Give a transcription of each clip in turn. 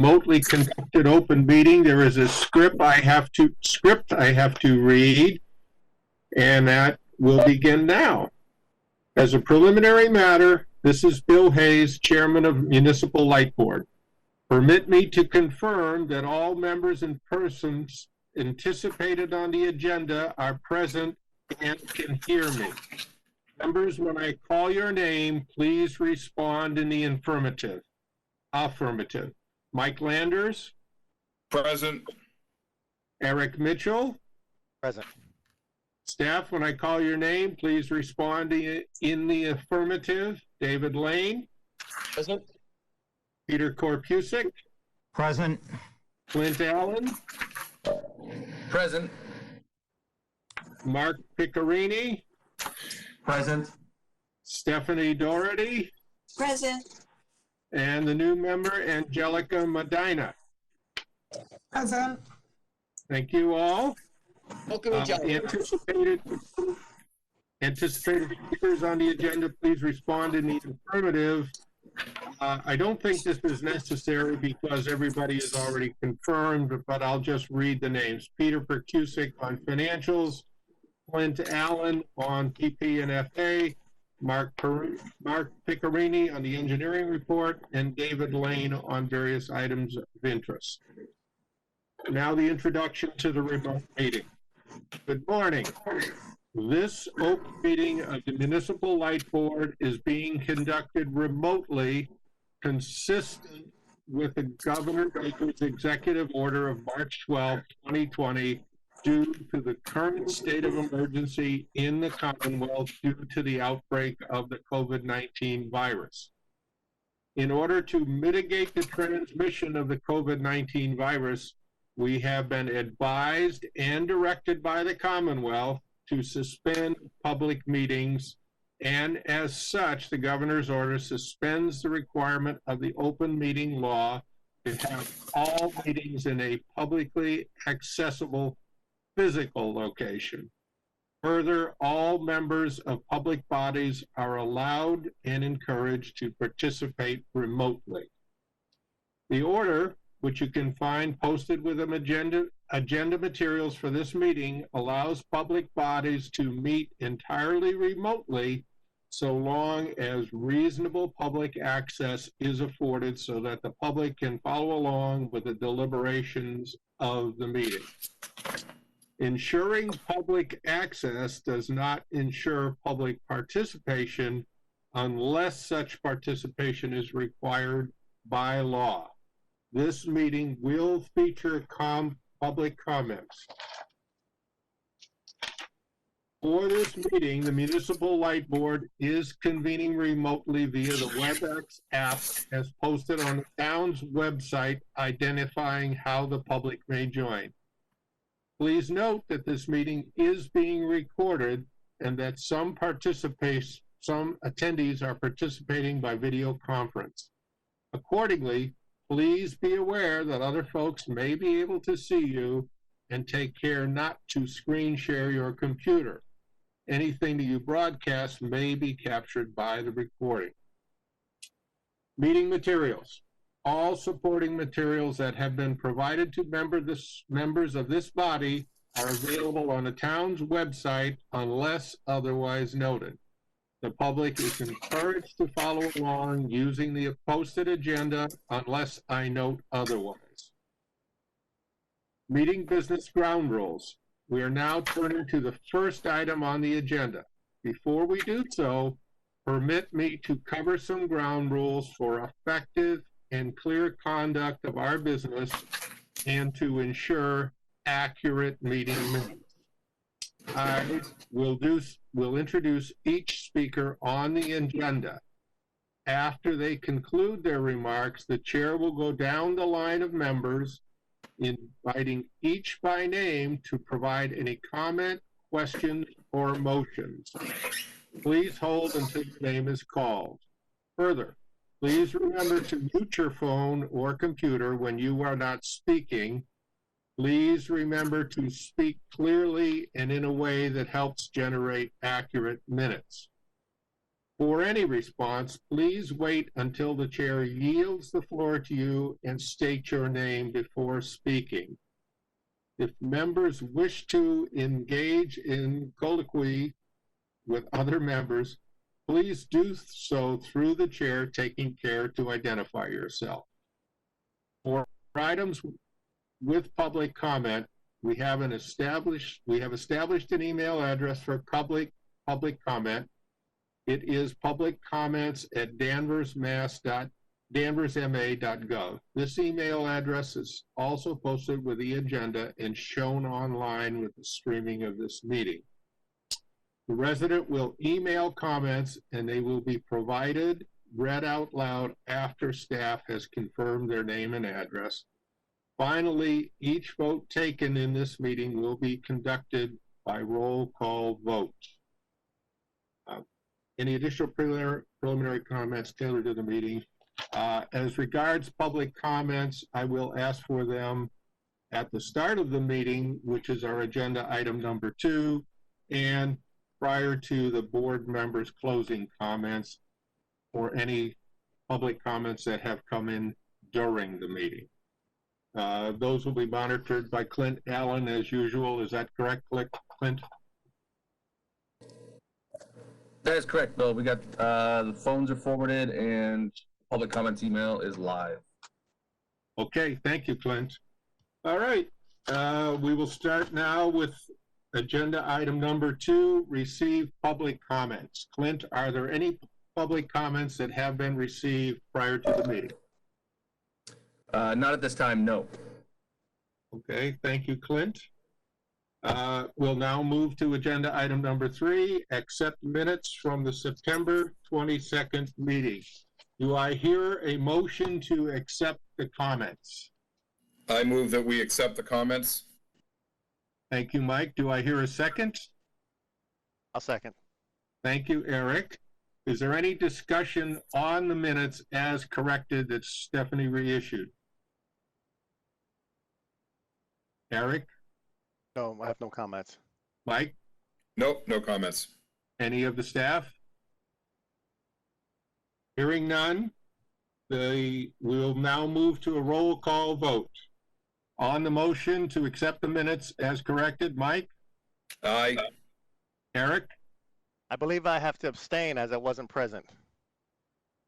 remotely conducted open meeting. There is a script I have to read, and that will begin now. As a preliminary matter, this is Bill Hayes, Chairman of Municipal Light Board. Permit me to confirm that all members and persons anticipated on the agenda are present and can hear me. Members, when I call your name, please respond in the affirmative. Affirmative. Mike Landers? Present. Eric Mitchell? Present. Staff, when I call your name, please respond in the affirmative. David Lane? Present. Peter Korpusik? Present. Clint Allen? Present. Mark Piccarini? Present. Stephanie Doherty? Present. And the new member, Angelica Medina. Present. Thank you all. Welcome, Anticipated speakers on the agenda, please respond in the affirmative. I don't think this is necessary because everybody is already confirmed, but I'll just read the names. Peter Percusic on financials, Clint Allen on PP and FA, Mark Piccarini on the engineering report, and David Lane on various items of interest. Now the introduction to the remote meeting. Good morning. This open meeting of the Municipal Light Board is being conducted remotely, consistent with the Governor Baker's executive order of March 12, 2020, due to the current state of emergency in the Commonwealth due to the outbreak of the COVID-19 virus. In order to mitigate the transmission of the COVID-19 virus, we have been advised and directed by the Commonwealth to suspend public meetings, and as such, the governor's order suspends the requirement of the open meeting law to have all meetings in a publicly accessible physical location. Further, all members of public bodies are allowed and encouraged to participate remotely. The order, which you can find posted with agenda materials for this meeting, allows public bodies to meet entirely remotely so long as reasonable public access is afforded so that the public can follow along with the deliberations of the meeting. Ensuring public access does not ensure public participation unless such participation is required by law. This meeting will feature public comments. For this meeting, the Municipal Light Board is convening remotely via the WebEx app as posted on the town's website, identifying how the public may join. Please note that this meeting is being recorded and that some attendees are participating by video conference. Accordingly, please be aware that other folks may be able to see you, and take care not to screen share your computer. Anything that you broadcast may be captured by the recording. Meeting materials. All supporting materials that have been provided to members of this body are available on the town's website unless otherwise noted. The public is encouraged to follow along using the posted agenda unless I note otherwise. Meeting business ground rules. We are now turning to the first item on the agenda. Before we do so, permit me to cover some ground rules for effective and clear conduct of our business and to ensure accurate meeting minutes. I will introduce each speaker on the agenda. After they conclude their remarks, the chair will go down the line of members, inviting each by name to provide any comment, questions, or motions. Please hold until your name is called. Further, please remember to mute your phone or computer when you are not speaking. Please remember to speak clearly and in a way that helps generate accurate minutes. For any response, please wait until the chair yields the floor to you and state your name before speaking. If members wish to engage in colloquy with other members, please do so through the chair, taking care to identify yourself. For items with public comment, we have established an email address for public comment. It is publiccomments@danversma.gov. This email address is also posted with the agenda and shown online with the streaming of this meeting. The resident will email comments and they will be read out loud after staff has confirmed their name and address. Finally, each vote taken in this meeting will be conducted by roll call vote. Any additional preliminary comments tailored to the meeting? As regards public comments, I will ask for them at the start of the meeting, which is our agenda item number 2, and prior to the board members' closing comments or any public comments that have come in during the meeting. Those will be monitored by Clint Allen as usual. Is that correct, Clint? That is correct, Bill. We got, the phones are forwarded and public comments email is live. Okay, thank you, Clint. All right, we will start now with agenda item number 2, receive public comments. Clint, are there any public comments that have been received prior to the meeting? Not at this time, no. Okay, thank you, Clint. We'll now move to agenda item number 3, accept minutes from the September 22nd meeting. Do I hear a motion to accept the comments? I move that we accept the comments. Thank you, Mike. Do I hear a second? I'll second. Thank you, Eric. Is there any discussion on the minutes as corrected that Stephanie reissued? Eric? No, I have no comments. Mike? Nope, no comments. Any of the staff? Hearing none, we'll now move to a roll call vote. On the motion to accept the minutes as corrected, Mike? Aye. Eric? I believe I have to abstain as I wasn't present.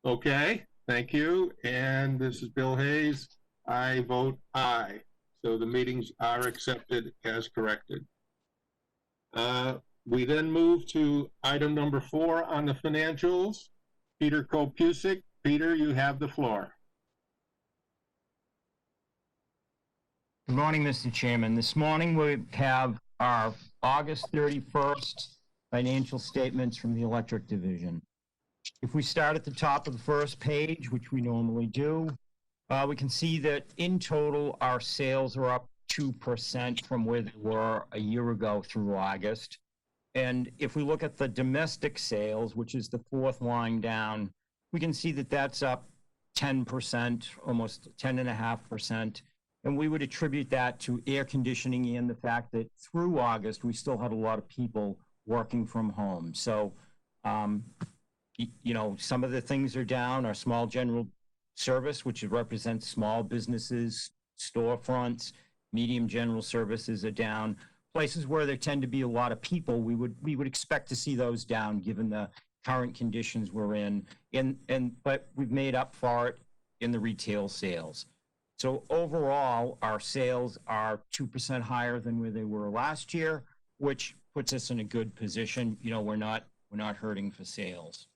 Okay, thank you. And this is Bill Hayes. I vote aye. So the meetings are accepted as corrected. We then move to item number 4 on the financials. Peter Kopusik. Peter, you have the floor. Good morning, Mr. Chairman. This morning we have our August 31st financial statements from the Electric Division. If we start at the top of the first page, which we normally do, we can see that in total our sales are up 2% from where they were a year ago through August. And if we look at the domestic sales, which is the 4th line down, we can see that that's up 10%, almost 10.5%. And we would attribute that to air conditioning and the fact that through August, we still had a lot of people working from home. So, you know, some of the things are down. Our small general service, which represents small businesses, storefronts, medium general services are down. Places where there tend to be a lot of people, we would expect to see those down given the current conditions we're in. But we've made up for it in the retail sales. So overall, our sales are 2% higher than where they were last year, which puts us in a good position. You know, we're not hurting for sales.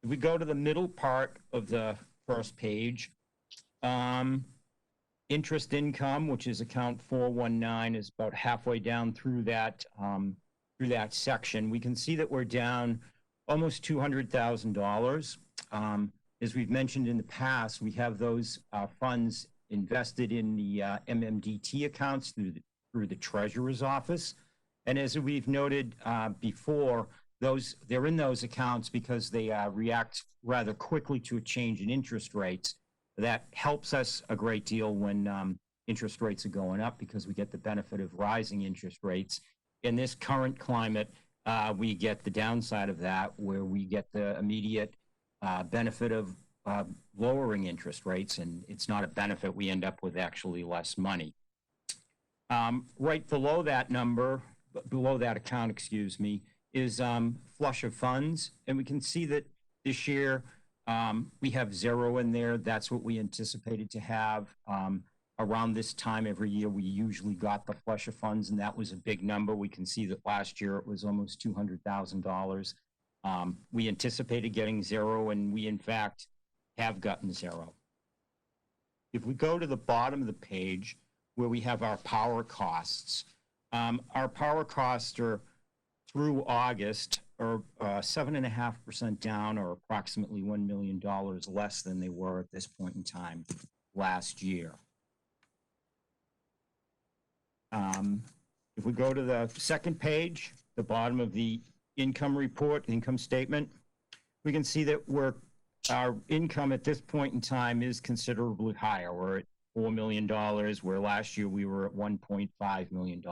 If we go to the middle part of the first page, interest income, which is account 419, is about halfway down through that section. We can see that we're down almost $200,000. As we've mentioned in the past, we have those funds invested in the MMDT accounts through the treasurer's office. And as we've noted before, they're in those accounts because they react rather quickly to a change in interest rates. That helps us a great deal when interest rates are going up because we get the benefit of rising interest rates. In this current climate, we get the downside of that, where we get the immediate benefit of lowering interest rates, and it's not a benefit. We end up with actually less money. Right below that number, below that account, excuse me, is flush of funds, and we can see that this year we have zero in there. That's what we anticipated to have. Around this time every year, we usually got the flush of funds, and that was a big number. We can see that last year it was almost $200,000. We anticipated getting zero, and we in fact have gotten zero. If we go to the bottom of the page where we have our power costs, our power costs are through August are 7.5% down, or approximately $1 million less than they were at this point in time last year. If we go to the second page, the bottom of the income report, income statement, we can see that our income at this point in time is considerably higher. We're at $4 million, where last year we were at $1.5 million.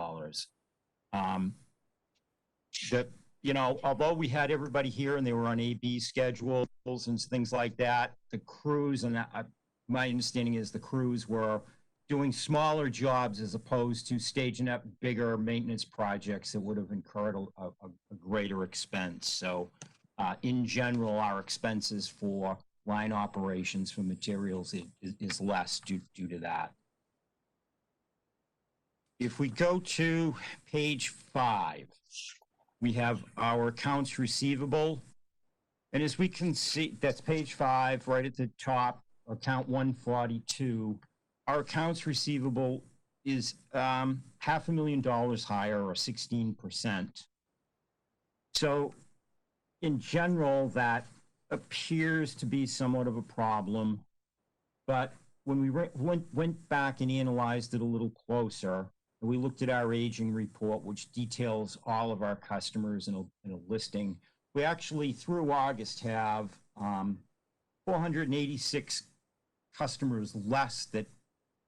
Although we had everybody here and they were on AB schedules and things like that, the crews, and my understanding is the crews were doing smaller jobs as opposed to staging up bigger maintenance projects that would have incurred a greater expense. So in general, our expenses for line operations for materials is less due to that. If we go to page 5, we have our accounts receivable. And as we can see, that's page 5, right at the top, account 142. Our accounts receivable is $500,000 higher, or 16%. So in general, that appears to be somewhat of a problem. But when we went back and analyzed it a little closer, and we looked at our aging report, which details all of our customers in a listing, we actually, through August, have 486 customers less that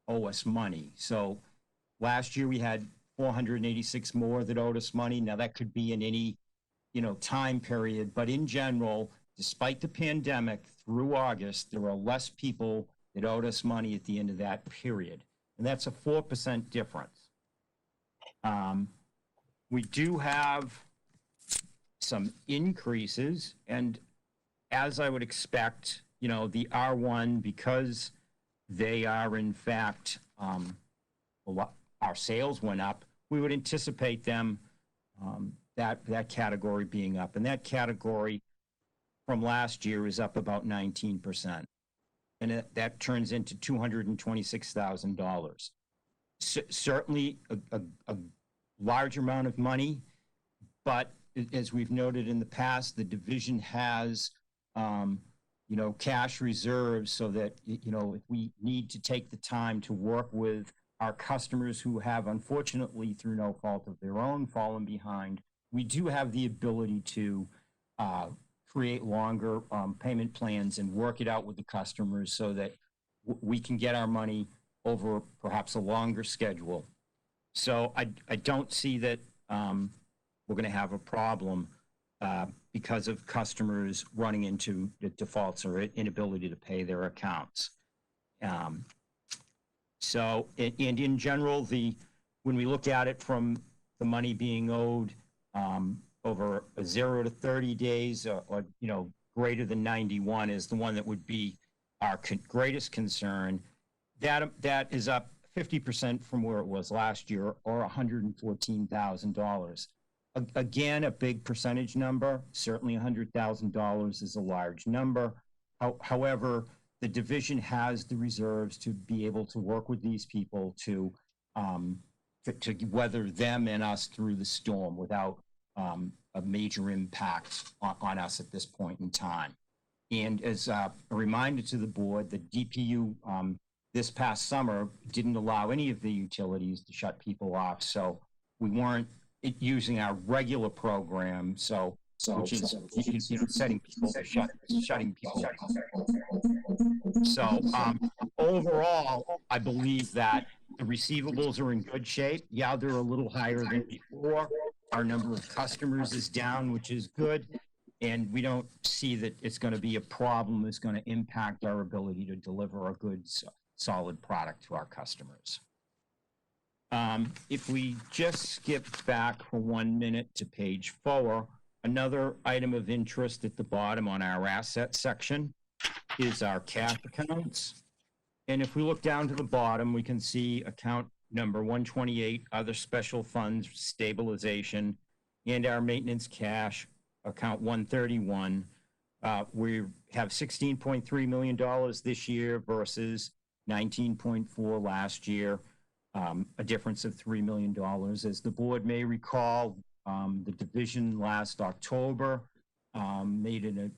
owe us money. So last year we had 486 more that owed us money. Now that could be in any, time period, but in general, despite the pandemic, through August, there are less people that owed us money at the end of that period. And that's a 4% difference. We do have some increases, and as I would expect, the R1, because they are in fact, our sales went up, we would anticipate them, that category being up. And that category from last year is up about 19%. And that turns into $226,000. Certainly a large amount of money, but as we've noted in the past, the division has, cash reserves so that, if we need to take the time to work with our customers who have, unfortunately, through no fault of their own, fallen behind, we do have the ability to create longer payment plans and work it out with the customers so that we can get our money over perhaps a longer schedule. So I don't see that we're going to have a problem because of customers running into the defaults or inability to pay their accounts. So, and in general, when we look at it from the money being owed over 0 to 30 days, or greater than 91 is the one that would be our greatest concern. That is up 50% from where it was last year, or $114,000. Again, a big percentage number. Certainly $100,000 is a large number. However, the division has the reserves to be able to work with these people to weather them and us through the storm without a major impact on us at this point in time. And as a reminder to the board, the DPU this past summer didn't allow any of the utilities to shut people off, so we weren't using our regular program, which is setting people shutting people off. So overall, I believe that the receivables are in good shape. Yeah, they're a little higher than before, Our number of customers is down, which is good. And we don't see that it's going to be a problem. It's going to impact our ability to deliver a good, solid product to our customers. If we just skip back for 1 minute to page 4, another item of interest at the bottom on our asset section is our cash accounts. And if we look down to the bottom, we can see account number 128, other special funds, stabilization, and our maintenance cash, account 131. We have $16.3 million this year versus 19.4 last year, a difference of $3 million. As the board may recall, the division last October made an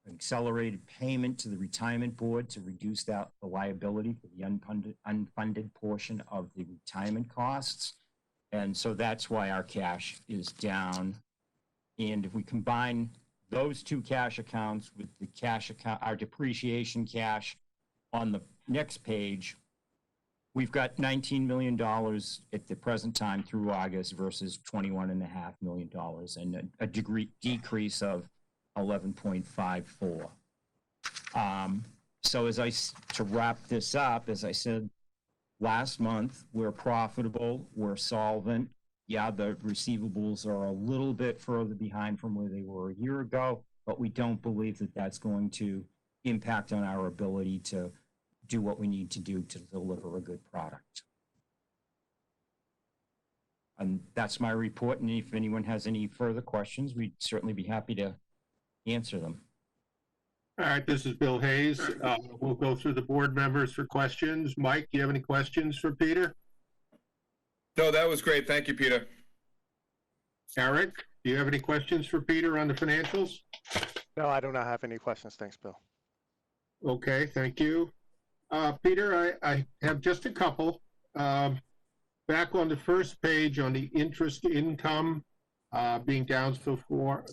accelerated payment to the retirement board to reduce the liability for the unfunded portion of the retirement costs. And so that's why our cash is down. And if we combine those two cash accounts with the cash account, our depreciation cash on the next page, we've got $19 million at the present time through August versus $21.5 million, and a decrease of 11.54. So to wrap this up, as I said last month, we're profitable, we're solvent. Yeah, the receivables are a little bit further behind from where they were a year ago, but we don't believe that that's going to impact on our ability to do what we need to do to deliver a good product. And that's my report, and if anyone has any further questions, we'd certainly be happy to answer them. All right, this is Bill Hayes. We'll go through the board members for questions. Mike, do you have any questions for Peter? No, that was great. Thank you, Peter. Eric, do you have any questions for Peter on the financials? No, I do not have any questions. Thanks, Bill. Okay, thank you. Peter, I have just a couple. Back on the first page on the interest income being down so far,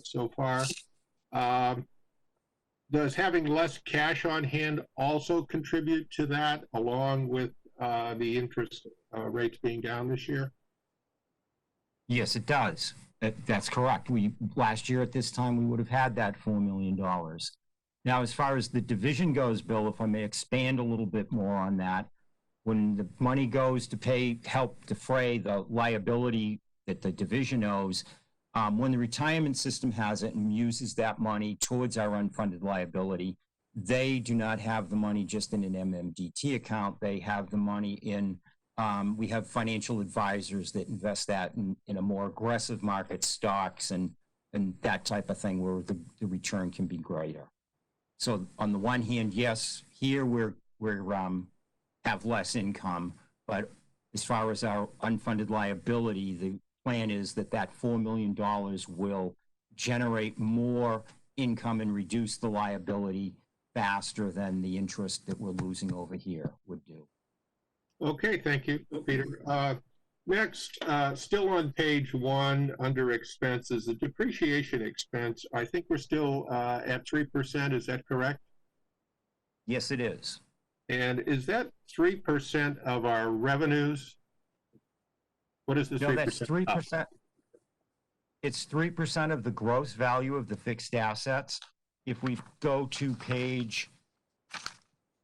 does having less cash on hand also contribute to that, along with the interest rates being down this year? Yes, it does. That's correct. Last year at this time, we would have had that $4 million. Now, as far as the division goes, Bill, if I may expand a little bit more on that, when the money goes to help defray the liability that the division owes, when the retirement system has it and uses that money towards our unfunded liability, they do not have the money just in an MMDT account. They have the money in, we have financial advisors that invest that in a more aggressive market, stocks and that type of thing, where the return can be greater. So on the one hand, yes, here we're have less income, but as far as our unfunded liability, the plan is that $4 million will generate more income and reduce the liability faster than the interest that we're losing over here would do. Okay, thank you, Peter. Next, still on page 1 under expenses, the depreciation expense, I think we're still at 3%, is that correct? Yes, it is. And is that 3% of our revenues? What is the 3%? No, that's 3%. It's 3% of the gross value of the fixed assets. If we go to page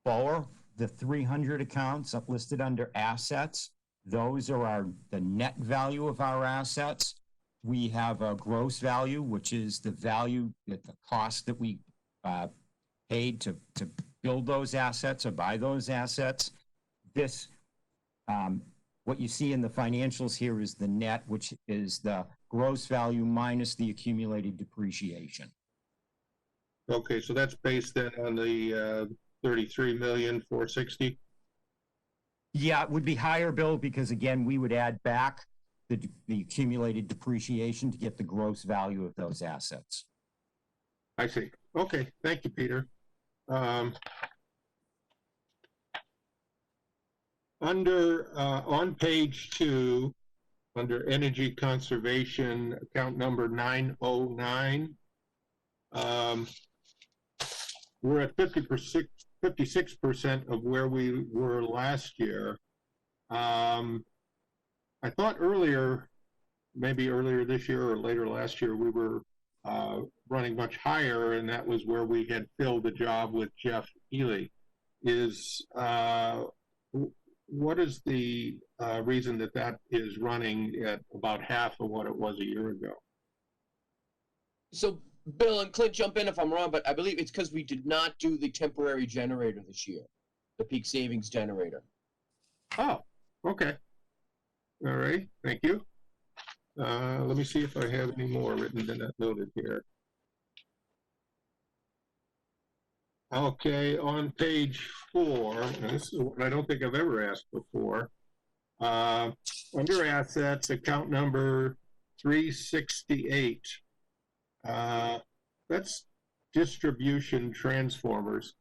4, the 300 accounts listed under assets, those are the net value of our assets. We have a gross value, which is the value that the cost that we paid to build those assets or buy those assets. This, what you see in the financials here is the net, which is the gross value minus the accumulated depreciation. Okay, so that's based then on the 33,460,000. Yeah, it would be higher, Bill, because again, we would add back the accumulated depreciation to get the gross value of those assets. I see. Okay, thank you, Peter. On page 2, under energy conservation, account number 909, we're at 56% of where we were last year. I thought earlier maybe earlier this year or later last year, we were running much higher, and that was where we had filled the job with Jeff Ely. What is the reason that that is running at about half of what it was a year ago? So Bill and Clint, jump in if I'm wrong, but I believe it's because we did not do the temporary generator this year, the peak savings generator. Oh, okay. All right, thank you. Let me see if I have any more written than that noted here. Okay, on page 4, and this is what I don't think I've ever asked before. Under assets, account number 368. That's distribution transformers.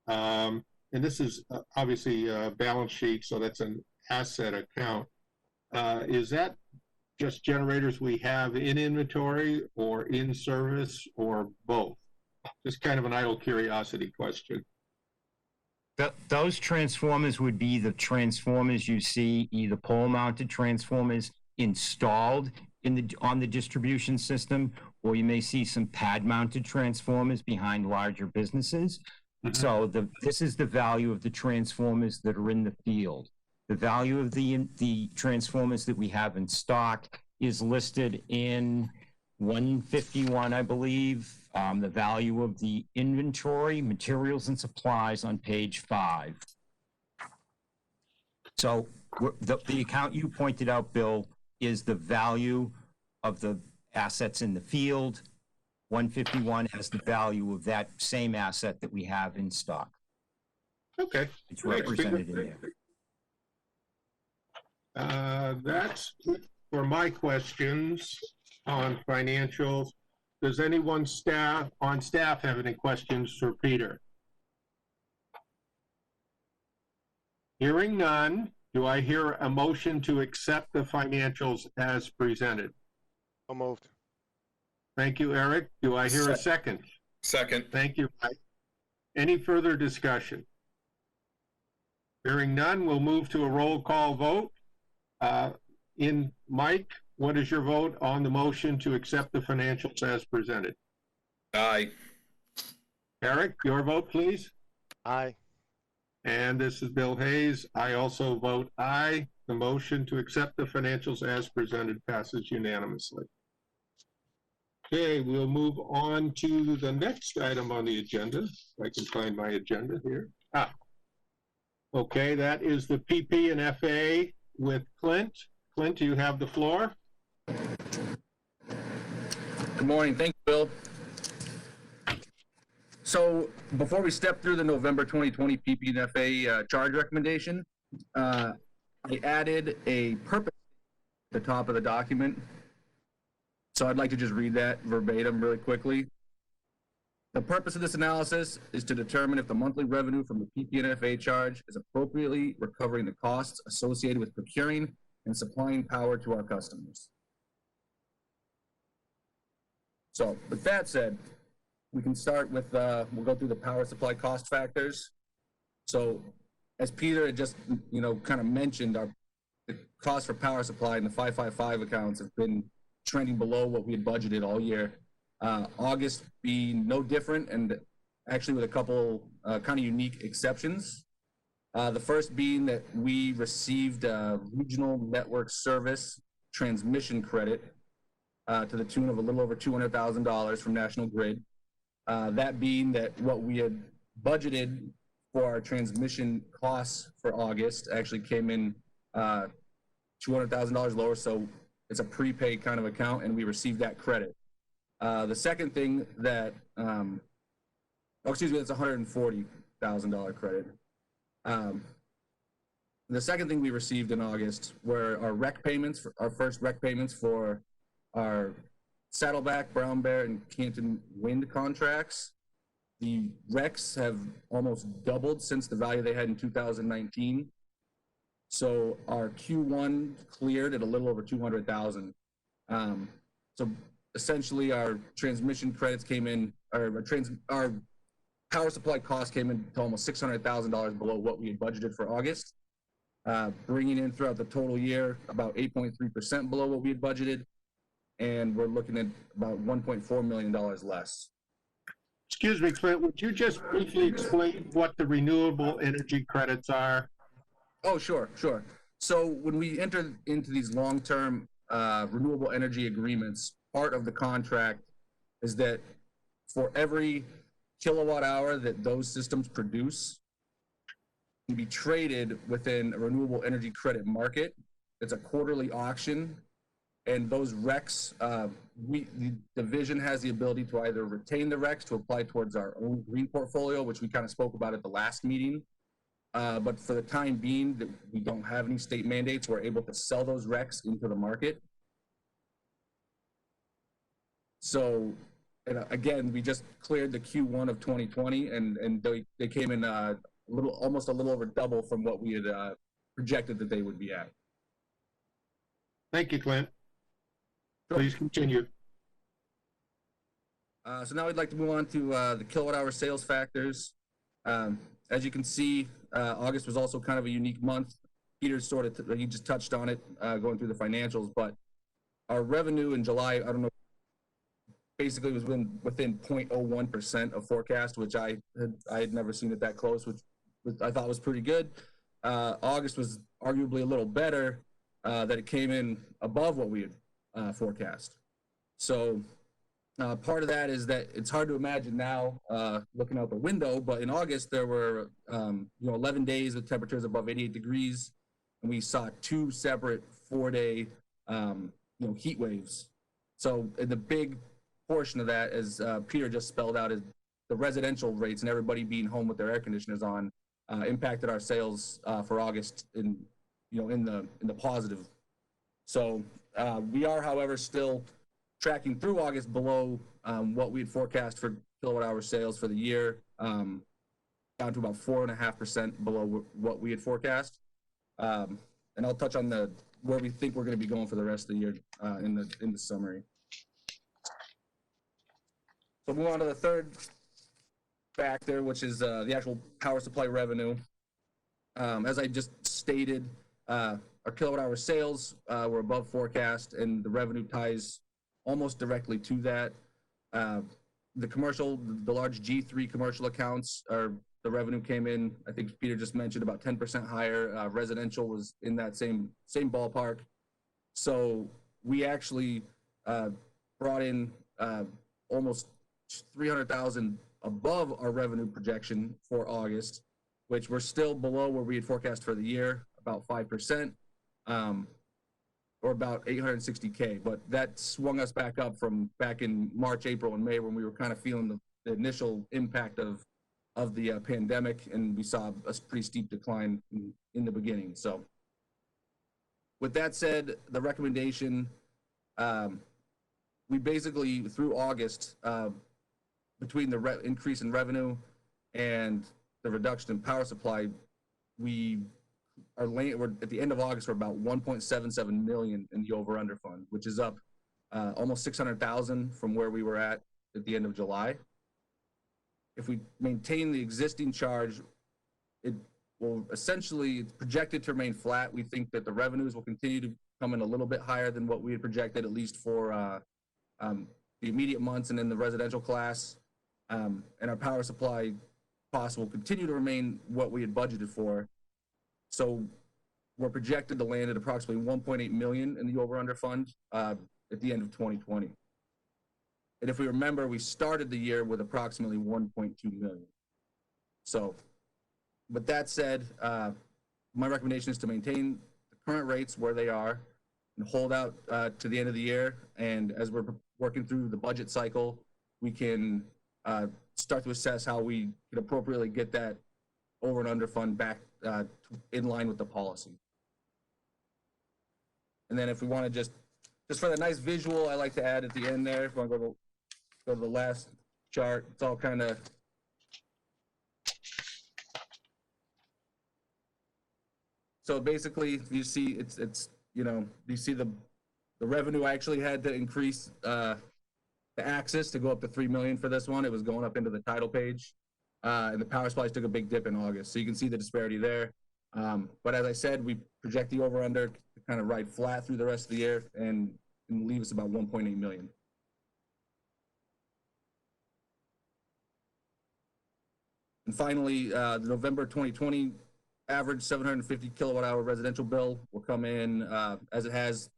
And this is obviously a balance sheet, so that's an asset account. Is that just generators we have in inventory or in service or both? Just kind of an idle curiosity question. Those transformers would be the transformers you see, either pole-mounted transformers installed on the distribution system, or you may see some pad-mounted transformers behind larger businesses. Mhm. So this is the value of the transformers that are in the field. The value of the transformers that we have in stock is listed in 151, I believe. The value of the inventory, materials and supplies on page 5. So the account you pointed out, Bill, is the value of the assets in the field. 151 has the value of that same asset that we have in stock. Okay. It's represented in there. That's it for my questions on financials. Does anyone on staff have any questions for Peter? Hearing none, do I hear a motion to accept the financials as presented? So moved. Thank you, Eric. Do I hear a second? Second. Thank you, Mike. Any further discussion? Hearing none, we'll move to a roll call vote. Mike, what is your vote on the motion to accept the financials as presented? Aye. Eric, your vote, please. Aye. And this is Bill Hayes. I also vote aye. The motion to accept the financials as presented passes unanimously. Okay, we'll move on to the next item on the agenda. If I can find my agenda here. Okay, that is the PP and FA with Clint. Clint, you have the floor. Good morning. Thank you, Bill. So before we step through the November 2020 PP&FA charge recommendation, I added a purpose at the top of the document. So I'd like to just read that verbatim really quickly. The purpose of this analysis is to determine if the monthly revenue from the PP&FA charge is appropriately recovering the costs associated with procuring and supplying power to our customers. So with that said, we can start with, we'll go through the power supply cost factors. So as Peter had just, kind of mentioned, the cost for power supply in the 555 accounts have been trending below what we had budgeted all year. August being no different, and actually with a couple kind of unique exceptions. The first being that we received a regional network service transmission credit to the tune of a little over $200,000 from National Grid. That being that what we had budgeted for our transmission costs for August actually came in $200,000 lower, so it's a prepaid kind of account, and we received that credit. The second thing that, it's a $140,000 credit. The second thing we received in August were our rec payments, our first rec payments for our Saddleback, Brown Bear, and Canton Wind contracts. The recs have almost doubled since the value they had in 2019. So our Q1 cleared at a little over 200,000. So essentially our transmission credits came in, our power supply cost came in to almost $600,000 below what we had budgeted for August, bringing in throughout the total year about 8.3% below what we had budgeted. and we're looking at about $1.4 million less. Excuse me, Clint, would you just briefly explain what the renewable energy credits are? Oh, sure. So when we enter into these long-term renewable energy agreements, part of the contract is that for every kilowatt hour that those systems produce can be traded within a renewable energy credit market. It's a quarterly auction, and those RECs, the division has the ability to either retain the RECs to apply towards our own green portfolio, which we kind of spoke about at the last meeting. But for the time being, that we don't have any state mandates, we're able to sell those RECs into the market. So, again, we just cleared the Q1 of 2020, and they came in almost a little over double from what we had projected that they would be at. Thank you, Clint. Sure. Please continue. So now I'd like to move on to the kilowatt hour sales factors. As you can see, August was also kind of a unique month. Peter he just touched on it going through the financials, but our revenue in July, I don't know, basically was within 0.01% of forecast, which I had never seen it that close, which I thought was pretty good. August was arguably a little better, that it came in above what we had forecast. So part of that is that it's hard to imagine now looking out the window, but in August there were 11 days with temperatures above 88 degrees, and we saw 2 separate 4-day heat waves. So the big portion of that, as Peter just spelled out, is the residential rates and everybody being home with their air conditioners on impacted our sales for August in the positive. So we are, however, still tracking through August below what we had forecast for kilowatt hour sales for the year, down to about 4.5% below what we had forecast. And I'll touch on where we think we're going to be going for the rest of the year in the summary. So move on to the third factor, which is the actual power supply revenue. As I just stated, our kilowatt hour sales were above forecast, and the revenue ties almost directly to that. The large G3 commercial accounts, the revenue came in, I think Peter just mentioned, about 10% higher. Residential was in that same ballpark. So we actually brought in almost 300,000 above our revenue projection for August, which we're still below where we had forecast for the year, about 5%, or about 860K. But that swung us back up from back in March, April, and May, when we were kind of feeling the initial impact of the pandemic, and we saw a pretty steep decline in the beginning. So with that said, the recommendation, we basically, through August, between the increase in revenue and the reduction in power supply, we're at the end of August, we're about 1.77 million in the over-under fund, which is up almost 600,000 from where we were at the end of July. If we maintain the existing charge, it will essentially, it's projected to remain flat. We think that the revenues will continue to come in a little bit higher than what we had projected, at least for the immediate months and in the residential class. And our power supply costs will continue to remain what we had budgeted for. So we're projected to land at approximately 1.8 million in the over-under fund at the end of 2020. And if we remember, we started the year with approximately 1.2 million. So with that said, my recommendation is to maintain the current rates where they are and hold out to the end of the year. And as we're working through the budget cycle, we can start to assess how we can appropriately get that over and under fund back in line with the policy. And then if we want to just for the nice visual, I like to add at the end there, if we want to go to the last chart, it's all kind of, so basically you see it's you see the revenue I actually had to increase the axis to go up to 3 million for this one. It was going up into the title page, and the power supplies took a big dip in August, so you can see the disparity there. But as I said, we project the over under to kind of ride flat through the rest of the year, and and leave us about 1.8 million. And finally, the November 2020 average 750 kilowatt hour residential bill will come in as it has,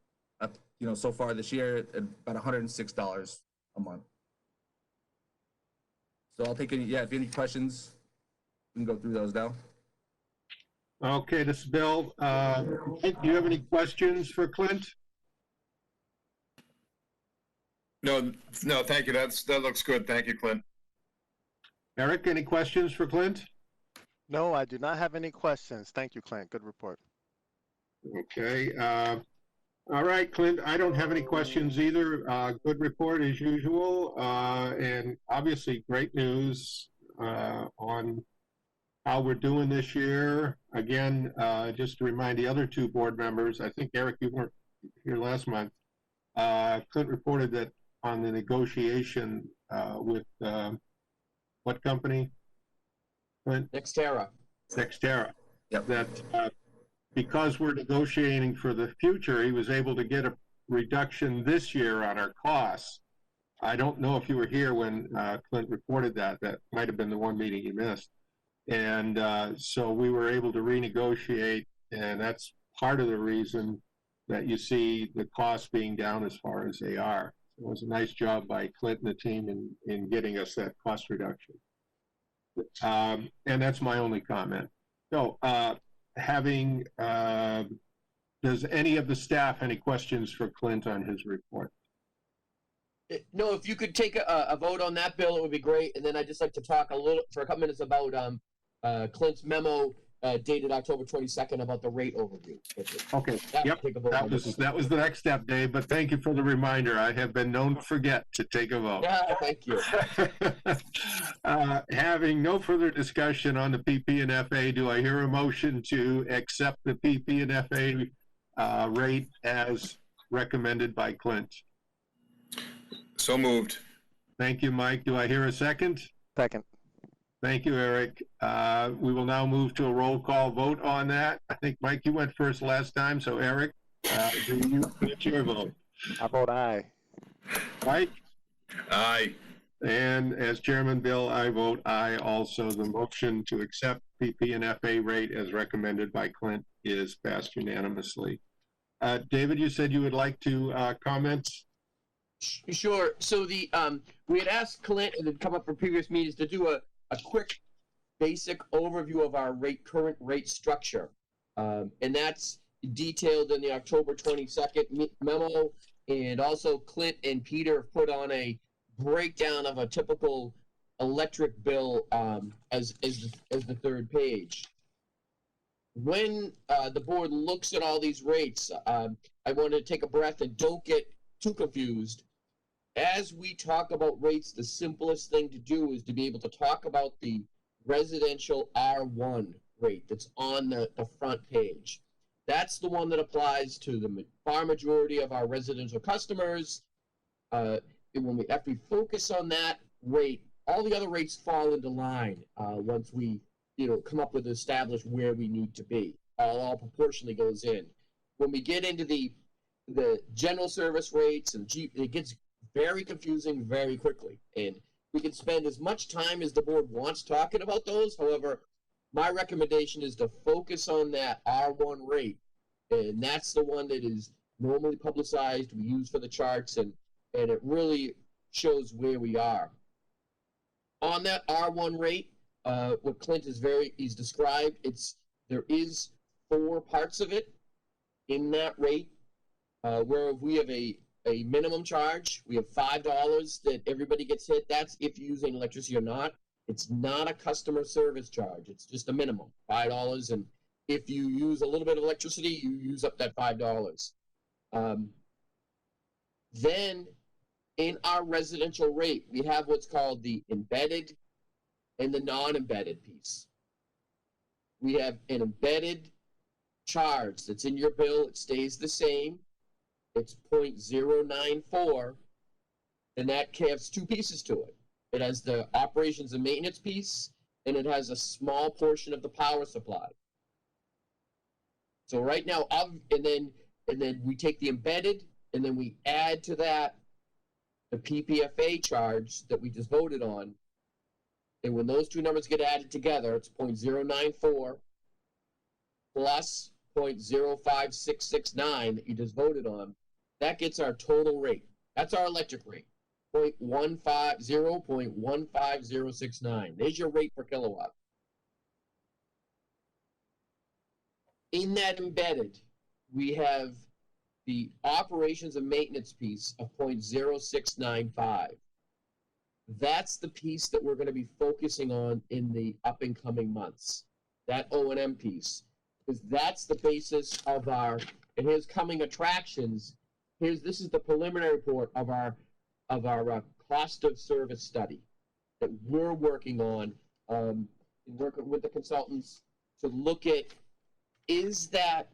so far this year at about $106 a month. So I'll take any, if you have any questions, we can go through those now. Okay, this is Bill. Clint, do you have any questions for Clint? No, thank you. That looks good. Thank you, Clint. Eric, any questions for Clint? No, I do not have any questions. Thank you, Clint. Good report. Okay, all right, Clint, I don't have any questions either. Good report as usual, and obviously great news on how we're doing this year. Again, just to remind the other two board members, I think, Eric, you weren't here last month. Clint reported that on the negotiation with what company? Clint? Nextera. Nextera. Yep. That because we're negotiating for the future, he was able to get a reduction this year on our costs. I don't know if you were here when Clint reported that. That might have been the one meeting he missed. And so we were able to renegotiate, and that's part of the reason that you see the costs being down as far as they are. It was a nice job by Clint and the team in getting us that cost reduction. And that's my only comment. So, does any of the staff any questions for Clint on his report? No, if you could take a vote on that bill, it would be great. And then I'd just like to talk for a couple minutes about Clint's memo dated October 22nd about the rate overview. Okay, yep, Take a vote that on was this. the next step, Dave, but thank you for the reminder. I have been known to forget to take a vote. Yeah, thank you. Having no further discussion on the PP and FA, do I hear a motion to accept the PP and FA rate as recommended by Clint? So moved. Thank you, Mike. Do I hear a second? Second. Thank you, Eric. We will now move to a roll call vote on that. I think, Mike, you went first last time, so Eric, it's your vote. I vote aye. Mike? Aye. And as Chairman Bill, I vote aye also. The motion to accept PP and FA rate as recommended by Clint is passed unanimously. David, you said you would like to comment? Sure. So we had asked Clint and had come up from previous meetings to do a quick basic overview of our current rate structure. And that's detailed in the October 22nd memo. And also Clint and Peter have put on a breakdown of a typical electric bill as the third page. When the board looks at all these rates, I want to take a breath and don't get too confused. As we talk about rates, the simplest thing to do is to be able to talk about the residential R1 rate that's on the front page. That's the one that applies to the far majority of our residential customers. If we focus on that rate, all the other rates fall into line once we come up with establish where we need to be. All proportionally goes in. When we get into the general service rates, it gets very confusing very quickly. And we can spend as much time as the board wants talking about those. However, my recommendation is to focus on that R1 rate. And that's the one that is normally publicized, we use for the charts, and it really shows where we are. On that R1 rate, what Clint he's described, there is 4 parts of it in that rate, where we have a minimum charge. We have $5 that everybody gets hit. That's if you're using electricity or not. It's not a customer service charge. It's just a minimum, $5. And if you use a little bit of electricity, you use up that $5. Then in our residential rate, we have what's called the embedded and the non-embedded piece. We have an embedded charge that's in your bill. It stays the same. It's 0.094, and that has 2 pieces to it. It has the operations and maintenance piece, and it has a small portion of the power supply. So right now, and then we take the embedded, and then we add to that the PPFA charge that we just voted on. And when those two numbers get added together, it's 0.094 plus 0.05669 that you just voted on. That gets our total rate. That's our electric rate. 0.15069. There's your rate per kilowatt. In that embedded, we have the operations and maintenance piece of 0.0695. That's the piece that we're going to be focusing on in the up and coming months. That O&M piece, because that's the basis of our. And here's coming attractions. This is the preliminary report of our cost of service study that we're working on, working with the consultants to look at, is that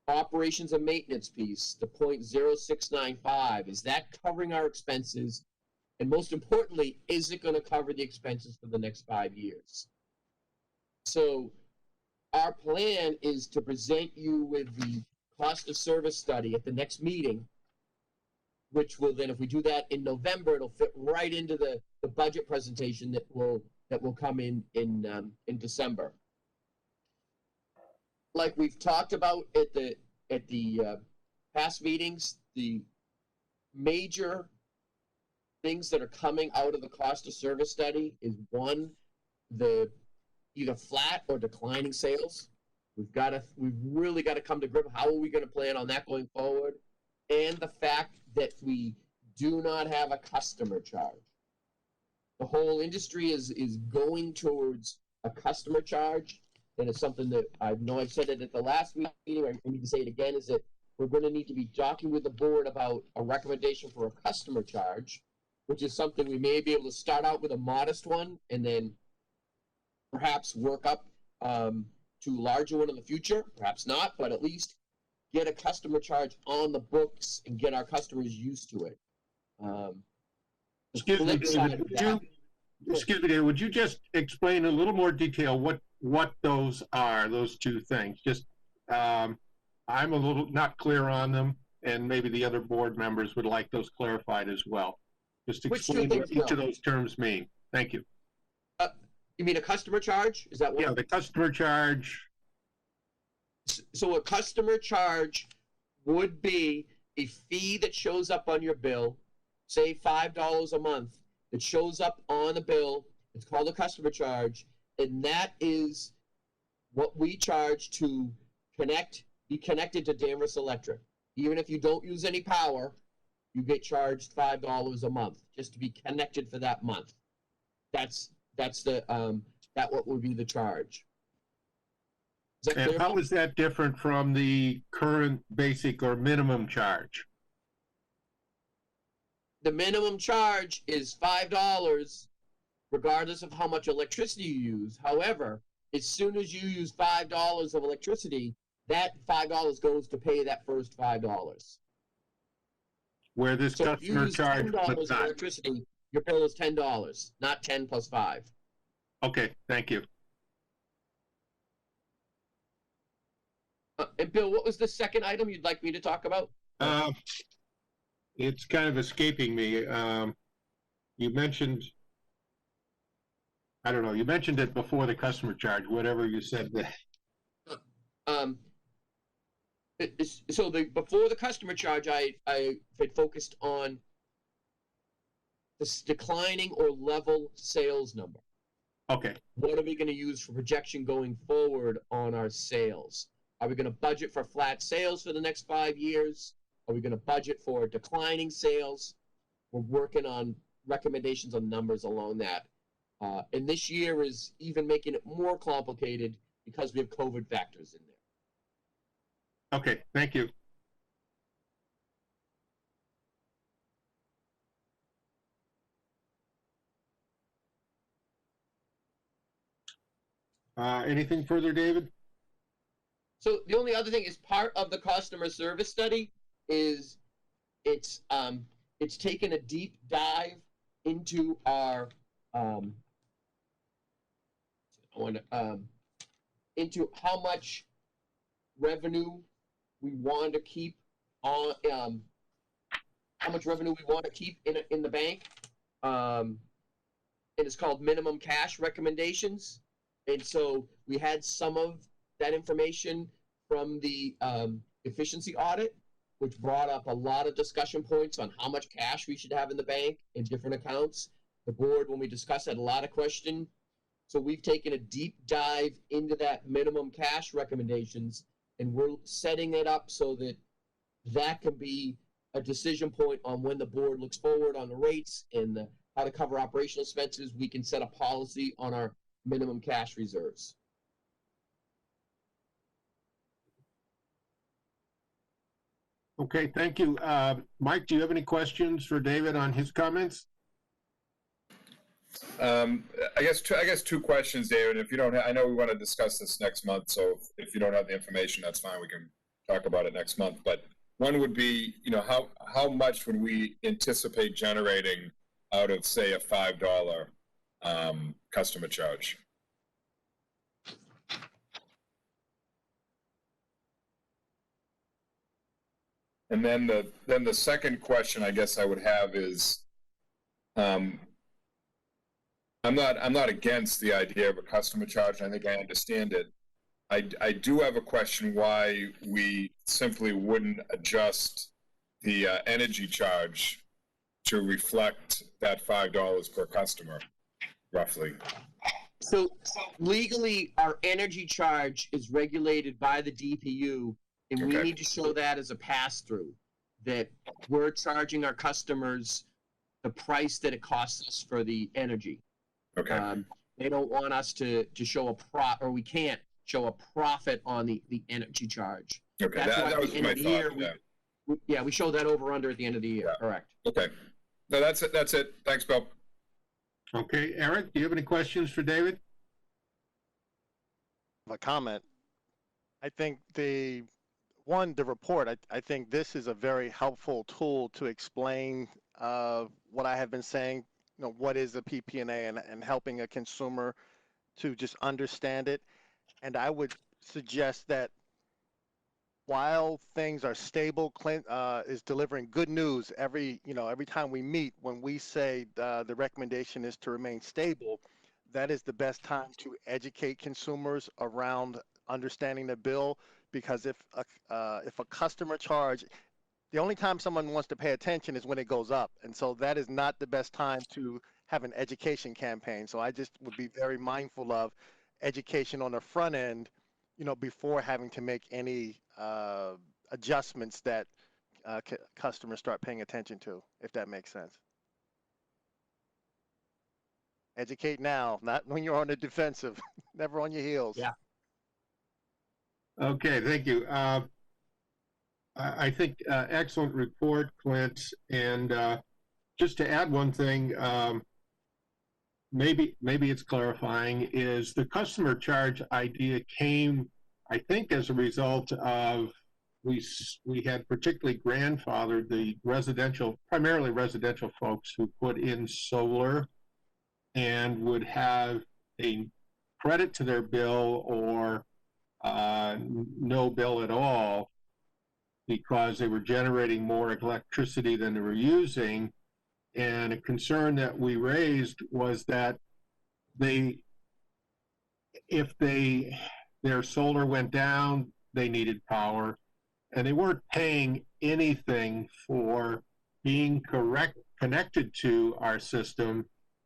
operations and maintenance piece, the 0.0695, is that covering our expenses? And most importantly, is it going to cover the expenses for the next 5 years? So our plan is to present you with the cost of service study at the next meeting, which will then, if we do that in November, it'll fit right into the budget presentation that will come in December. Like we've talked about at the past meetings, the major things that are coming out of the cost of service study is, one, the either flat or declining sales. We've really got to come to grips. How are we going to plan on that going forward? And the fact that we do not have a customer charge. The whole industry is going towards a customer charge, and it's something that I know I've said it at the last meeting. I need to say it again: is that we're going to need to be talking with the board about a recommendation for a customer charge, which is something we may be able to start out with a modest one and then perhaps work up to a larger one in the future. Perhaps not, but at least get a customer charge on the books and get our customers used to it. Excuse me, David, would you just explain in a little more detail what those are, those two things? Just, I'm a little not clear on them, and maybe the other board members would like those clarified as well. Just explain what each of those terms mean. Thank you. You mean a customer charge? Is that what? Yeah, the customer charge. So a customer charge would be a fee that shows up on your bill, say $5 a month, that shows up on the bill. It's called a customer charge, and that is what we charge to be connected to Danvers Electric. Even if you don't use any power, you get charged $5 a month just to be connected for that month. That's what would be the charge. Is that And clear? how is that different from the current basic or minimum charge? The minimum charge is $5 regardless of how much electricity you use. However, as soon as you use $5 of electricity, that $5 goes to pay that first $5. Where this So if you customer use charge $10 was of not. electricity, your bill is $10, not 10 plus 5. Okay, thank you. And Bill, what was the second item you'd like me to talk about? It's kind of escaping me. You mentioned, I don't know, you mentioned it before the customer charge, whatever you said there. Before the customer charge, I had focused on this declining or level sales number. Okay, What are we going to use for projection going forward on our sales? Are we going to budget for flat sales for the next 5 years? Are we going to budget for declining sales? We're working on recommendations on numbers along that. And this year is even making it more complicated because we have COVID factors in there. okay, thank you. Anything further, David? So the only other thing is part of the customer service study is it's taken a deep dive into our into how much revenue we want to keep on how much revenue we want to keep in the bank. And it's called minimum cash recommendations. And so we had some of that information from the efficiency audit, which brought up a lot of discussion points on how much cash we should have in the bank in different accounts. The board, when we discussed, had a lot of question. So we've taken a deep dive into that minimum cash recommendations, and we're setting it up so that that can be a decision point on when the board looks forward on the rates and how to cover operational expenses. We can set a policy on our minimum cash reserves. Okay, thank you. Mike, do you have any questions for David on his comments? I guess two questions, David. If you don't, I know we want to discuss this next month, so if you don't have the information, that's fine. We can talk about it next month. But one would be, how much would we anticipate generating out of, say, a $5 customer charge? And then the second question I guess I would have is, I'm not against the idea of a customer charge. I think I understand it. I do have a question why we simply wouldn't adjust the energy charge to reflect that $5 per customer, roughly. So legally, our energy charge is regulated by the DPU, and we Okay. need to show that as a pass-through, that we're charging our customers the price that it costs us for the energy. Okay. They don't want us to show or we can't show a profit on the energy charge. Okay. That's why That at was the end my of the thought. year, Yeah. we show that over under at the end of the year. Yeah. Correct. Okay. No, that's it. That's it. Thanks, Bill. Okay, Eric, do you have any questions for David? A comment. I think the report, I think this is a very helpful tool to explain what I have been saying, what is a PPNA and helping a consumer to just understand it. And I would suggest that while things are stable, Clint is delivering good news every time we meet. When we say the recommendation is to remain stable, that is the best time to educate consumers around understanding the bill. Because if a customer charge, the only time someone wants to pay attention is when it goes up, and so that is not the best time to have an education campaign. So I just would be very mindful of education on the front end, before having to make any adjustments that customers start paying attention to, if that makes sense. Educate now, not when you're on the defensive, never on your heels. Yeah. Okay, thank you. I think excellent report, Clint. And just to add one thing, maybe it's clarifying, is the customer charge idea came, I think, as a result of we had particularly grandfathered the primarily residential folks who put in solar and would have a credit to their bill or no bill at all because they were generating more electricity than they were using. And a concern that we raised was that if their solar went down, they needed power, and they weren't paying anything for being connected to our system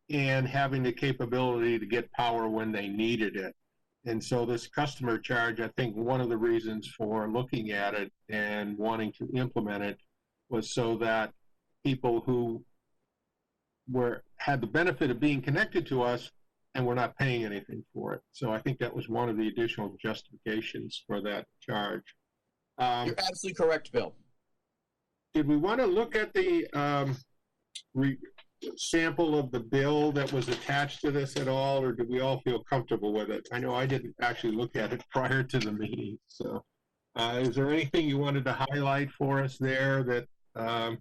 and having the capability to get power when they needed it. And so this customer charge, I think one of the reasons for looking at it and wanting to implement it was so that people who had the benefit of being connected to us and were not paying anything for it. So I think that was one of the additional justifications for that charge. You're absolutely correct, Bill. Did we want to look at the sample of the bill that was attached to this at all, or did we all feel comfortable with it? I know I didn't actually look at it prior to the meeting. So is there anything you wanted to highlight for us there that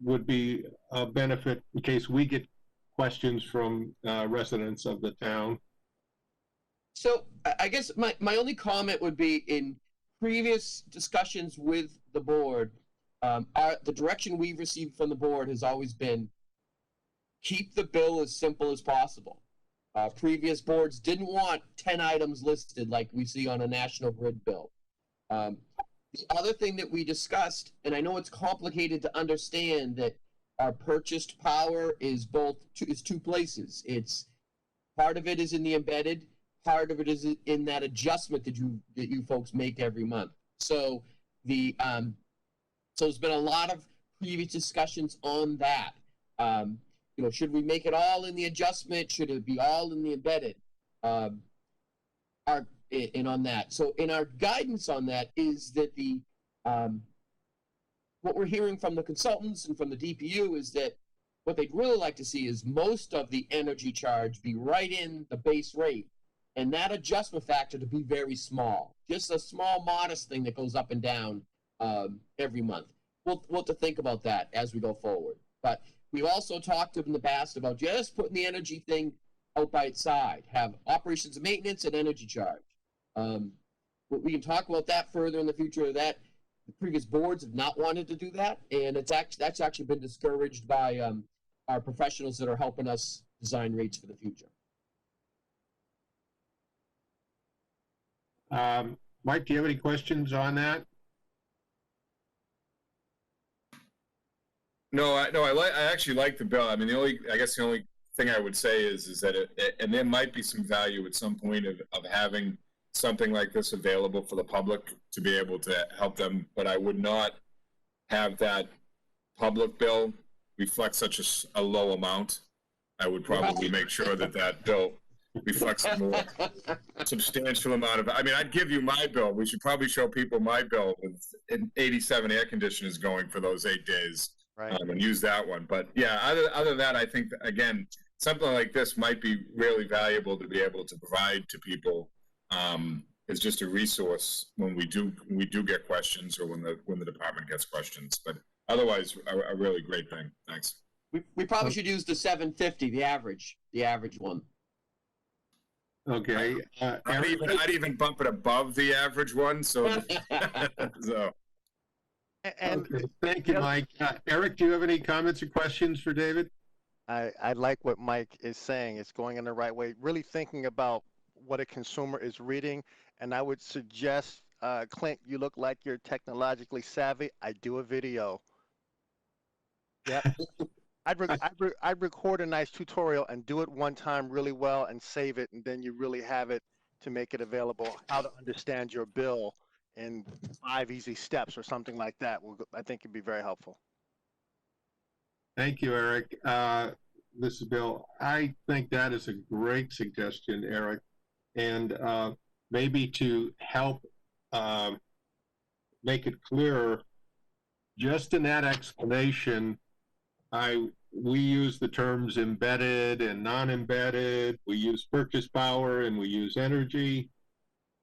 would be a benefit in case we get questions from residents of the town? So I guess my only comment would be in previous discussions with the board, the direction we've received from the board has always been keep the bill as simple as possible. Previous boards didn't want 10 items listed like we see on a national grid bill. The other thing that we discussed, and I know it's complicated to understand, that our purchased power is two places. It's part of it is in the embedded, part of it is in that adjustment that you folks make every month. So so there's been a lot of previous discussions on that. Should we make it all in the adjustment? Should it be all in the embedded? And on that. So in our guidance on that is that what we're hearing from the consultants and from the DPU is that what they'd really like to see is most of the energy charge be right in the base rate, and that adjustment factor to be very small, just a small, modest thing that goes up and down every month. We'll have to think about that as we go forward. But we've also talked in the past about just putting the energy thing out by its side, have operations and maintenance and energy charge. We can talk about that further in the future. That the previous boards have not wanted to do that, and that's actually been discouraged by our professionals that are helping us design rates for the future. Mike, do you have any questions on that? No, I actually like the bill. I mean, I guess the only thing I would say is that and there might be some value at some point of having something like this available for the public to be able to help them, but I would not have that public bill reflect such a low amount. I would probably make sure that bill reflects a more substantial amount of, I mean, I'd give you my bill. We should probably show people my bill with 87 air conditioners going for those 8 days. Right. And use that one. But yeah, other than that, I think, again, something like this might be really valuable to be able to provide to people as just a resource when we do get questions, or when the department gets questions. But otherwise, a really great thing. Thanks. We probably should use the 750, the average one. Okay. I'd even bump it above the average one. So, so. And Okay, thank you, Mike. Eric, do you have any comments or questions for David? I like what Mike is saying. It's going in the right way, really thinking about what a consumer is reading. And I would suggest, Clint, you look like you're technologically savvy. I do a video. Yep. I'd record a nice tutorial and do it one time really well and save it, and then you really have it to make it available, how to understand your bill in 5 easy steps or something like that. I think it'd be very helpful. Thank you, Eric. This is Bill. I think that is a great suggestion, Eric. And maybe to help make it clearer, just in that explanation, we use the terms embedded and non-embedded. We use purchase power and we use energy.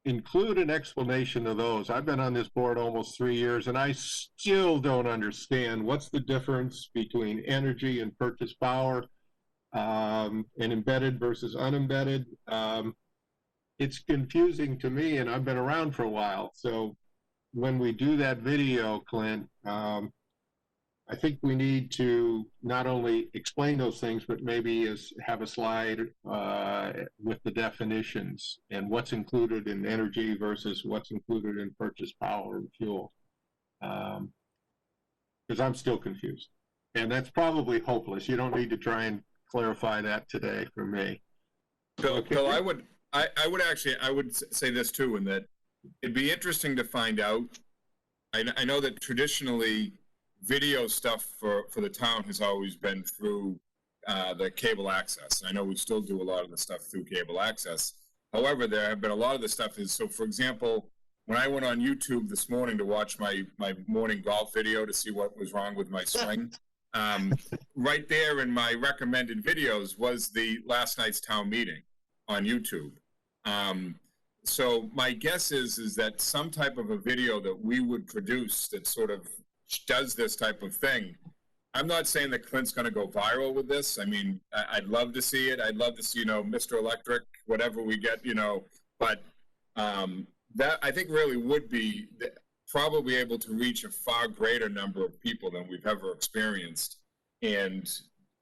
Include an explanation of those. I've been on this board almost 3 years, and I still don't understand what's the difference between energy and purchase power, and embedded versus unembedded. It's confusing to me, and I've been around for a while. So when we do that video, Clint, I think we need to not only explain those things, but maybe have a slide with the definitions and what's included in energy versus what's included in purchase power and fuel. Because I'm still confused. And that's probably hopeless. You don't need to try and clarify that today for me. Bill, Okay. Bill, I would say this too, in that it'd be interesting to find out. I know that traditionally, video stuff for the town has always been through the cable access. I know we still do a lot of the stuff through cable access. However, there have been a lot of the stuff so for example, when I went on YouTube this morning to watch my morning golf video to see what was wrong with my swing, right there in my recommended videos was the last night's town meeting on YouTube. So my guess is that some type of a video that we would produce that sort of does this type of thing. I'm not saying that Clint's going to go viral with this. I mean, I'd love to see it. I'd love to see, Mr. Electric, whatever we get, but that I think really would be probably able to reach a far greater number of people than we've ever experienced. And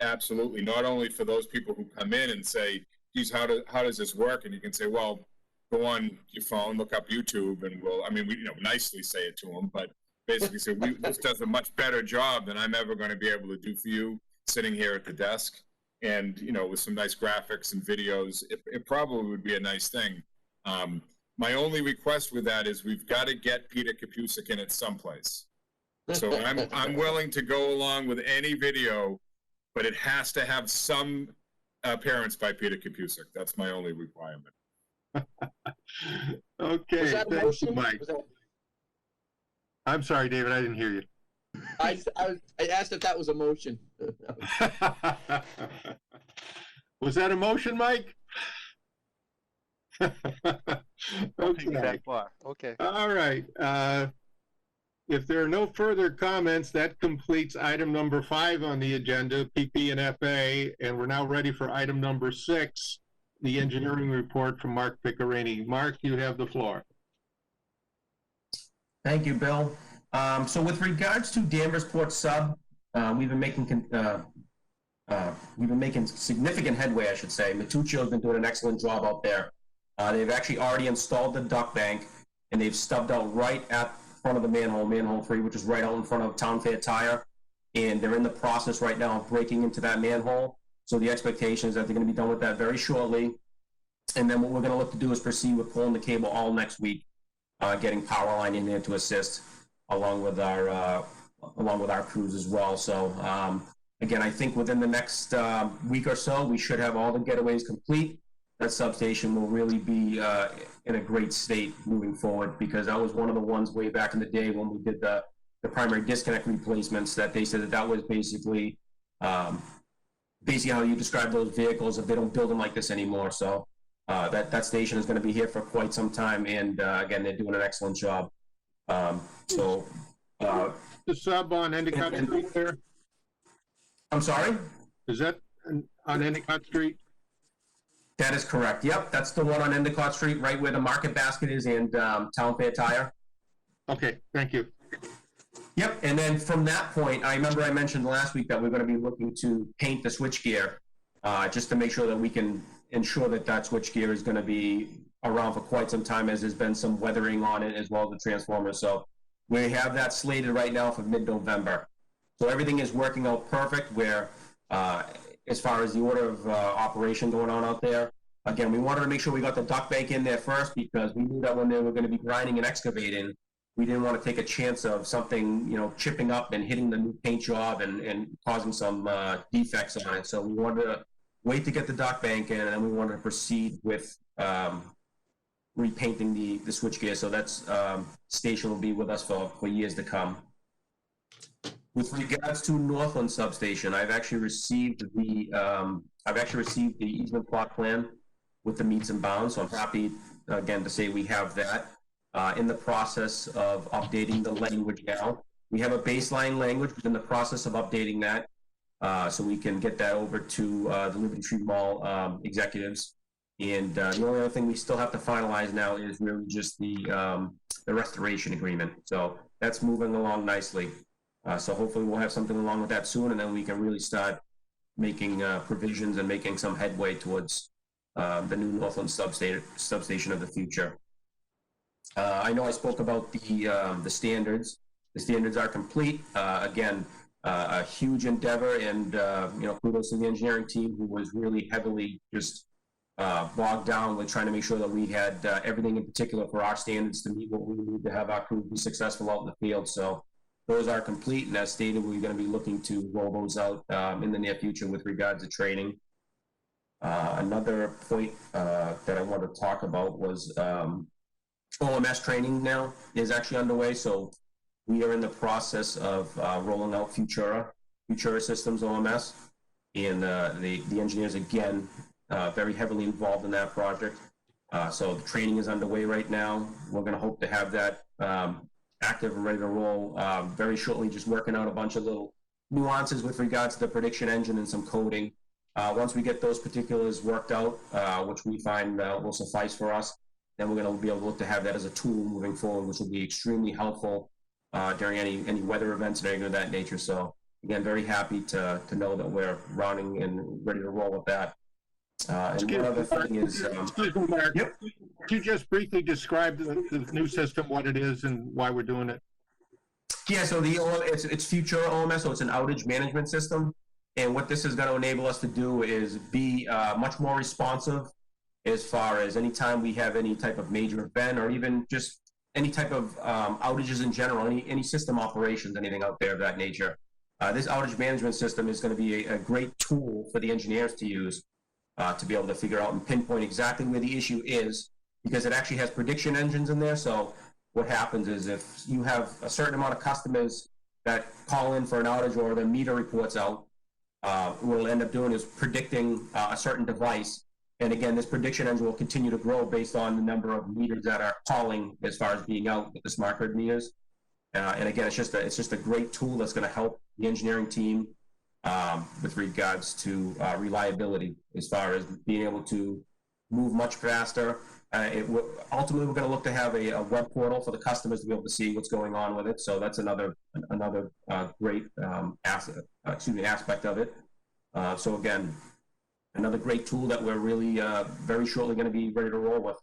absolutely, not only for those people who come in and say, geez, how does this work? And you can say, well, go on your phone, look up YouTube, and we nicely say it to them, but basically say, this does a much better job than I'm ever going to be able to do for you sitting here at the desk. And, with some nice graphics and videos, it probably would be a nice thing. My only request with that is we've got to get Peter Kapusek in it someplace. So I'm willing to go along with any video, but it has to have some appearance by Peter Kapusek. That's my only requirement. Okay, Was that a thank you, motion? Mike. I'm sorry, David, I didn't hear you. I asked if that was a motion. Was that a motion, Mike? I'll take it Okay, that far. Okay. all right. If there are no further comments, that completes item number 5 on the agenda, PP and FA, and we're now ready for item number 6, the engineering report from Mark Piccarini. Mark, you have the floor. Thank you, Bill. So with regards to Danversport sub, we've been making significant headway, I should say. Matuccio's been doing an excellent job out there. They've actually already installed the duct bank, and they've stubbed out right at front of the manhole 3, which is right out in front of Town Fair Tire. And they're in the process right now of breaking into that manhole. So the expectation is that they're going to be done with that very shortly. And then what we're going to look to do is proceed with pulling the cable all next week, getting power line in there to assist, along with our crews as well. So again, I think within the next week or so, we should have all the getaways complete. That substation will really be in a great state moving forward, because that was one of the ones way back in the day when we did the primary disconnect replacements, that they said that was basically how you describe those vehicles, if they don't build them like this anymore. So that station is going to be here for quite some time, and again, they're doing an excellent job. The sub on Endicott Street there? I'm sorry? Is that on Endicott Street? That is correct. Yep, that's the one on Endicott Street, right where the Market Basket is and Town Fair Tire. Okay, thank you. Yep, and then from that point, I remember I mentioned last week that we're going to be looking to paint the switchgear, just to make sure that we can ensure that switchgear is going to be around for quite some time, as there's been some weathering on it as well as the transformer. So we have that slated right now for mid-November. So everything is working out perfect, where as far as the order of operation going on out there, again, we wanted to make sure we got the duct bank in there first, because we knew that when they were going to be grinding and excavating, we didn't want to take a chance of something, chipping up and hitting the new paint job and causing some defects on it. So we wanted to wait to get the duct bank in, and then we wanted to proceed with repainting the switchgear. So that's station will be with us for years to come. With regards to Northland substation, I've actually received the easement plot plan with the meets and bounds. So I'm happy again to say we have that. In the process of updating the language now. We have a baseline language, we're in the process of updating that, so we can get that over to the Liberty Tree Mall executives. And the only other thing we still have to finalize now is really just the restoration agreement. So that's moving along nicely. So hopefully we'll have something along with that soon, and then we can really start making provisions and making some headway towards the new Northland substation of the future. I know I spoke about the standards. The standards are complete. Again, a huge endeavor, and kudos to the engineering team, who was really heavily just bogged down with trying to make sure that we had everything in particular for our standards to meet what we need to have our crew be successful out in the field. So those are complete, and as stated, we're going to be looking to roll those out in the near future with regards to training. Another point that I wanted to talk about was OMS training now is actually underway. So we are in the process of rolling out Futura Systems OMS, and the engineers, again, very heavily involved in that project. So the training is underway right now. We're going to hope to have that active and ready to roll very shortly, just working out a bunch of little nuances with regards to the prediction engine and some coding. Once we get those particulars worked out, which we find will suffice for us, then we're going to be able to look to have that as a tool moving forward, which will be extremely helpful during any weather events and anything of that nature. So again, very happy to know that we're rounding and ready to roll with that. And one other thing is, Excuse me, Mark. Yep. Could you just briefly describe the new system, what it is and why we're doing it? yeah, so it's future OMS, so it's an outage management system. And what this is going to enable us to do is be much more responsive as far as anytime we have any type of major event or even just any type of outages in general, any system operations, anything out there of that nature. This outage management system is going to be a great tool for the engineers to use to be able to figure out and pinpoint exactly where the issue is, because it actually has prediction engines in there. So what happens is if you have a certain amount of customers that call in for an outage or the meter reports out, what we'll end up doing is predicting a certain device. And again, this prediction engine will continue to grow based on the number of meters that are calling as far as being out with the smart grid meters. And again, it's just a great tool that's going to help the engineering team with regards to reliability, as far as being able to move much faster. Ultimately, we're going to look to have a web portal for the customers to be able to see what's going on with it. So that's another great aspect of it. So again, another great tool that we're really very shortly going to be ready to roll with.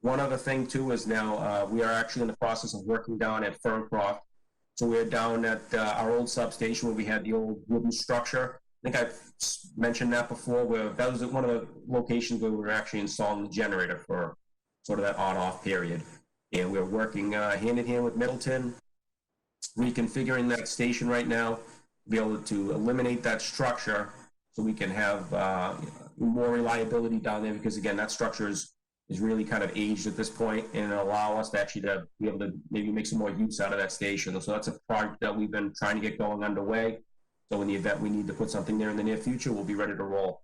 One other thing too is now we are actually in the process of working down at Ferncroft. So we're down at our old substation where we had the old wooden structure. I think I've mentioned that before, where that was one of the locations where we were actually installing the generator for sort of that on-off period. And we're working hand in hand with Middleton, reconfiguring that station right now, to be able to eliminate that structure so we can have more reliability down there, because again, that structure is really kind of aged at this point, and it'll allow us to actually to be able to maybe make some more use out of that station. So that's a project that we've been trying to get going underway. So in the event we need to put something there in the near future, we'll be ready to roll.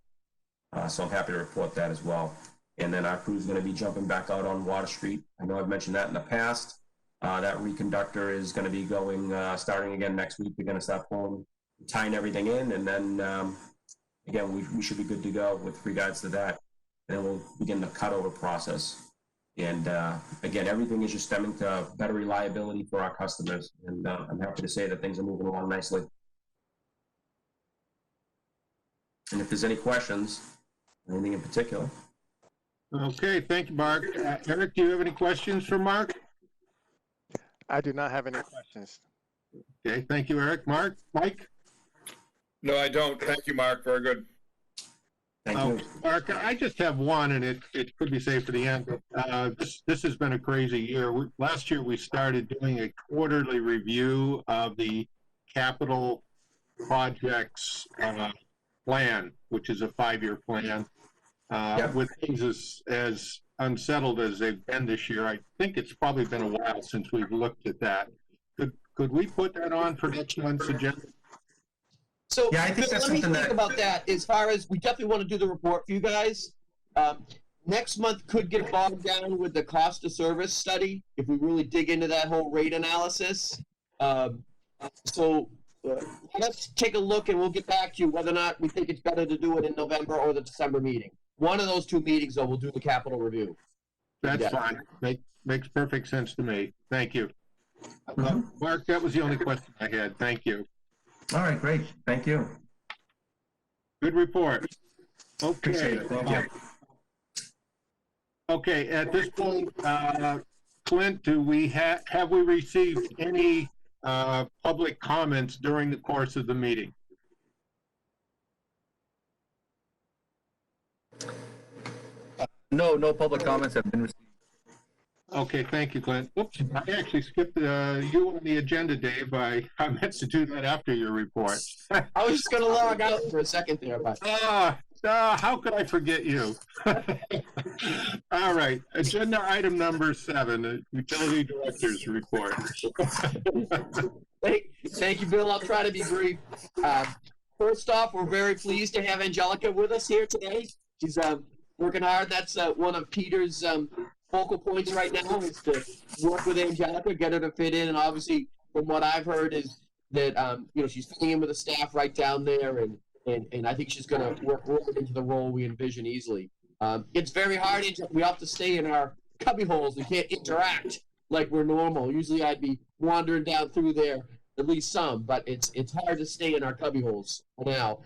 So I'm happy to report that as well. And then our crew's going to be jumping back out on Water Street. I know I've mentioned that in the past. That reconductor is going to be going, starting again next week. We're going to start pulling, tying everything in, and then again, we should be good to go with regards to that. And then we'll begin the cutover process. And again, everything is just stemming to better reliability for our customers. And I'm happy to say that things are moving along nicely. And if there's any questions, anything in particular. Okay, thank you, Mark. Eric, do you have any questions for Mark? I do not have any questions. Okay, thank you, Eric. Mike? No, I don't. Thank you, Mark. Very good. Thank you. Mark, I just have one, and it could be saved for the end. This has been a crazy year. Last year, we started doing a quarterly review of the capital projects plan, which is a 5-year plan. With things as unsettled as they've been this year, I think it's probably been a while since we've looked at that. Could we put that on for next month's agenda? So Yeah, I think that's let me something think that- about that. As far as, we definitely want to do the report for you guys. Next month could get bogged down with the cost of service study if we really dig into that whole rate analysis. Let's take a look and we'll get back to you whether or not we think it's better to do it in November or the December meeting. One of those two meetings, though, we'll do the capital review. That's Yeah. fine. Makes perfect sense to me. Thank you. Mark, that was the only question I had. Thank you. All right, great. Thank you. Good report. Appreciate Okay. it. Thank you. Okay, at this point, Clint, have we received any public comments during the course of the meeting? No public comments have been received. Okay, thank you, Clint. Oops, I actually skipped you on the agenda, Dave. I meant to do that after your report. I was just going to log out for a second there, but How could I forget you? All right, agenda item number 7, the utility director's report. Thank you, Bill. I'll try to be brief. First off, we're very pleased to have Angelica with us here today. She's working hard. That's one of Peter's focal points right now, is to work with Angelica, get her to fit in. And obviously, from what I've heard, is that she's fitting in with the staff right down there, and I think she's going to work right into the role we envision easily. It's very hard. We have to stay in our cubby holes. We can't interact like we're normal. Usually I'd be wandering down through there, at least some, but it's hard to stay in our cubby holes now.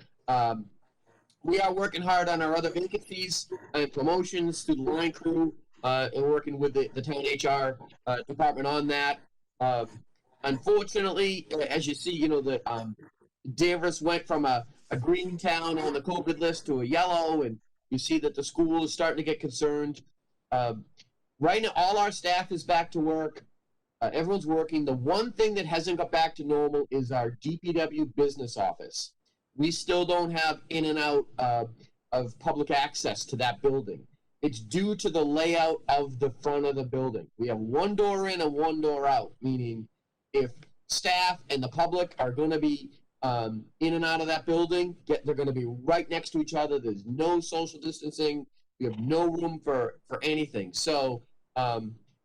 We are working hard on our other vacancies and promotions through the line crew, and working with the town HR department on that. Unfortunately, as you see, Danvers went from a green town on the COVID list to a yellow, and you see that the school is starting to get concerned. Right now, all our staff is back to work. Everyone's working. The one thing that hasn't got back to normal is our DPW business office. We still don't have in and out of public access to that building. It's due to the layout of the front of the building. We have one door in and one door out, meaning if staff and the public are going to be in and out of that building, they're going to be right next to each other. There's no social distancing. We have no room for anything. So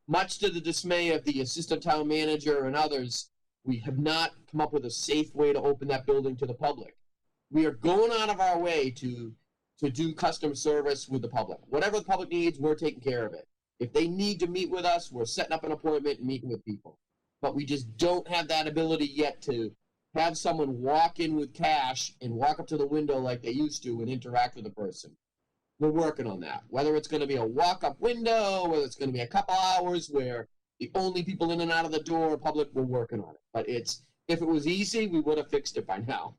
much to the dismay of the assistant town manager and others, we have not come up with a safe way to open that building to the public. We are going out of our way to do customer service with the public. Whatever the public needs, we're taking care of it. If they need to meet with us, we're setting up an appointment and meeting with people. But we just don't have that ability yet to have someone walk in with cash and walk up to the window like they used to and interact with the person. We're working on that. Whether it's going to be a walk-up window, whether it's going to be a couple hours where the only people in and out of the door are public, we're working on it. But if it was easy, we would have fixed it by now.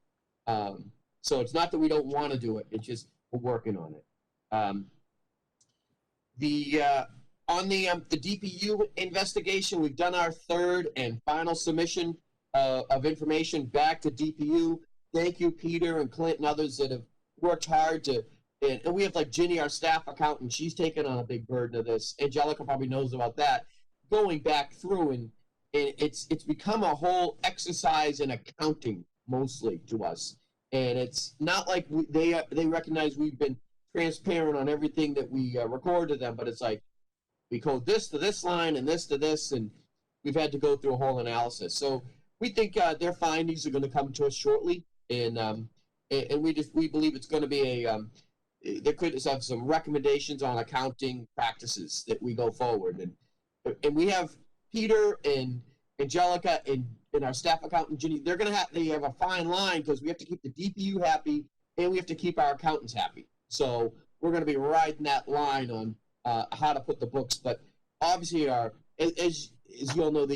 So it's not that we don't want to do it. It's just we're working on it. On the DPU investigation, we've done our third and final submission of information back to DPU. Thank you, Peter and Clint and others that have worked hard to. And we have like Ginny, our staff accountant. She's taken on a big burden of this. Angelica probably knows about that. Going back through and it's become a whole exercise in accounting mostly to us. And it's not like they recognize we've been transparent on everything that we record to them, but it's like we code this to this line and this to this, and we've had to go through a whole analysis. So we think their findings are going to come to us shortly, and we believe it's going to be there could have some recommendations on accounting practices that we go forward, and we have Peter and Angelica and our staff accountant Ginny. They have a fine line because we have to keep the DPU happy and we have to keep our accountants happy. So we're going to be riding that line on how to put the books. But obviously, as you all know,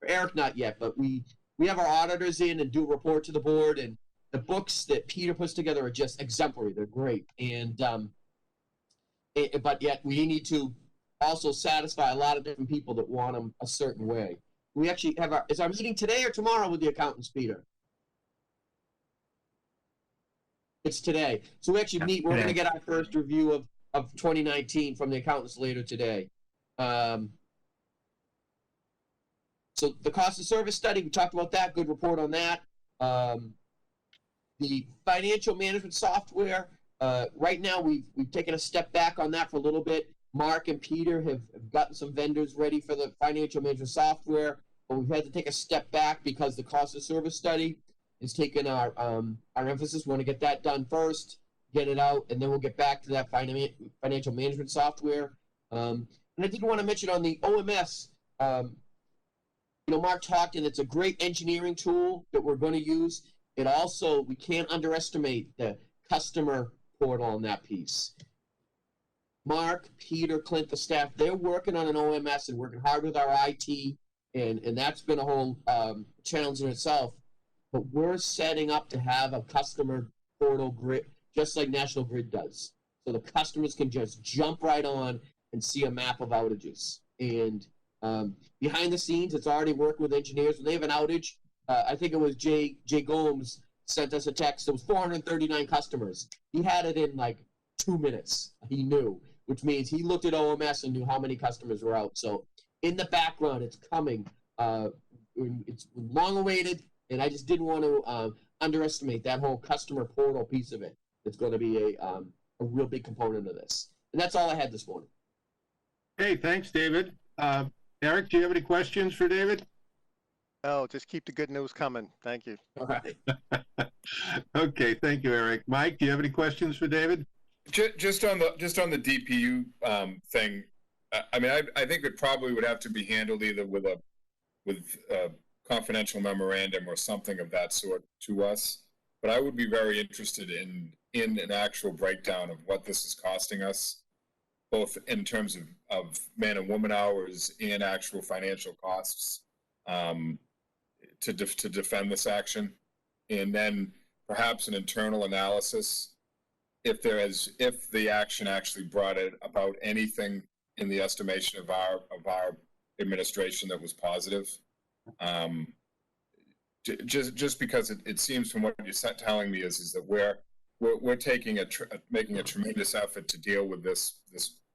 Eric not yet, but we have our auditors in and do a report to the board, and the books that Peter puts together are just exemplary. They're great, and but yet we need to also satisfy a lot of different people that want them a certain way. We actually have is our meeting today or tomorrow with the accountants, Peter? It's today. So we actually meet, we're going to get our first review of 2019 from the accountants later today. So the cost of service study, we talked about that, good report on that. The financial management software, right now we've taken a step back on that for a little bit. Mark and Peter have gotten some vendors ready for the financial management software, but we've had to take a step back because the cost of service study has taken our emphasis. We want to get that done first, get it out, and then we'll get back to that financial management software. And I did want to mention on the OMS, Mark talked, and it's a great engineering tool that we're going to use. It also, we can't underestimate the customer portal on that piece. Mark, Peter, Clint, the staff, they're working on an OMS and working hard with our IT, and that's been a whole challenge in itself. But we're setting up to have a customer portal grid, just like National Grid does. So the customers can just jump right on and see a map of outages. And behind the scenes, it's already working with engineers. When they have an outage, I think it was Jay Gomes sent us a text. It was 439 customers. He had it in like 2 minutes. He knew, which means he looked at OMS and knew how many customers were out. So in the background, it's coming. It's long awaited, and I just didn't want to underestimate that whole customer portal piece of it. It's going to be a real big component of this. And that's all I had this morning. Hey, thanks, David. Eric, do you have any questions for David? No, just keep the good news coming. Thank you. All right. Okay, thank you, Eric. Mike, do you have any questions for David? Just on the DPU thing, I mean, I think it probably would have to be handled either with a confidential memorandum or something of that sort to us. But I would be very interested in an actual breakdown of what this is costing us, both in terms of man and woman hours and actual financial costs to defend this action, and then perhaps an internal analysis if the action actually brought it about anything in the estimation of our administration that was positive. Just because it seems from what you're telling me is that we're taking making a tremendous effort to deal with this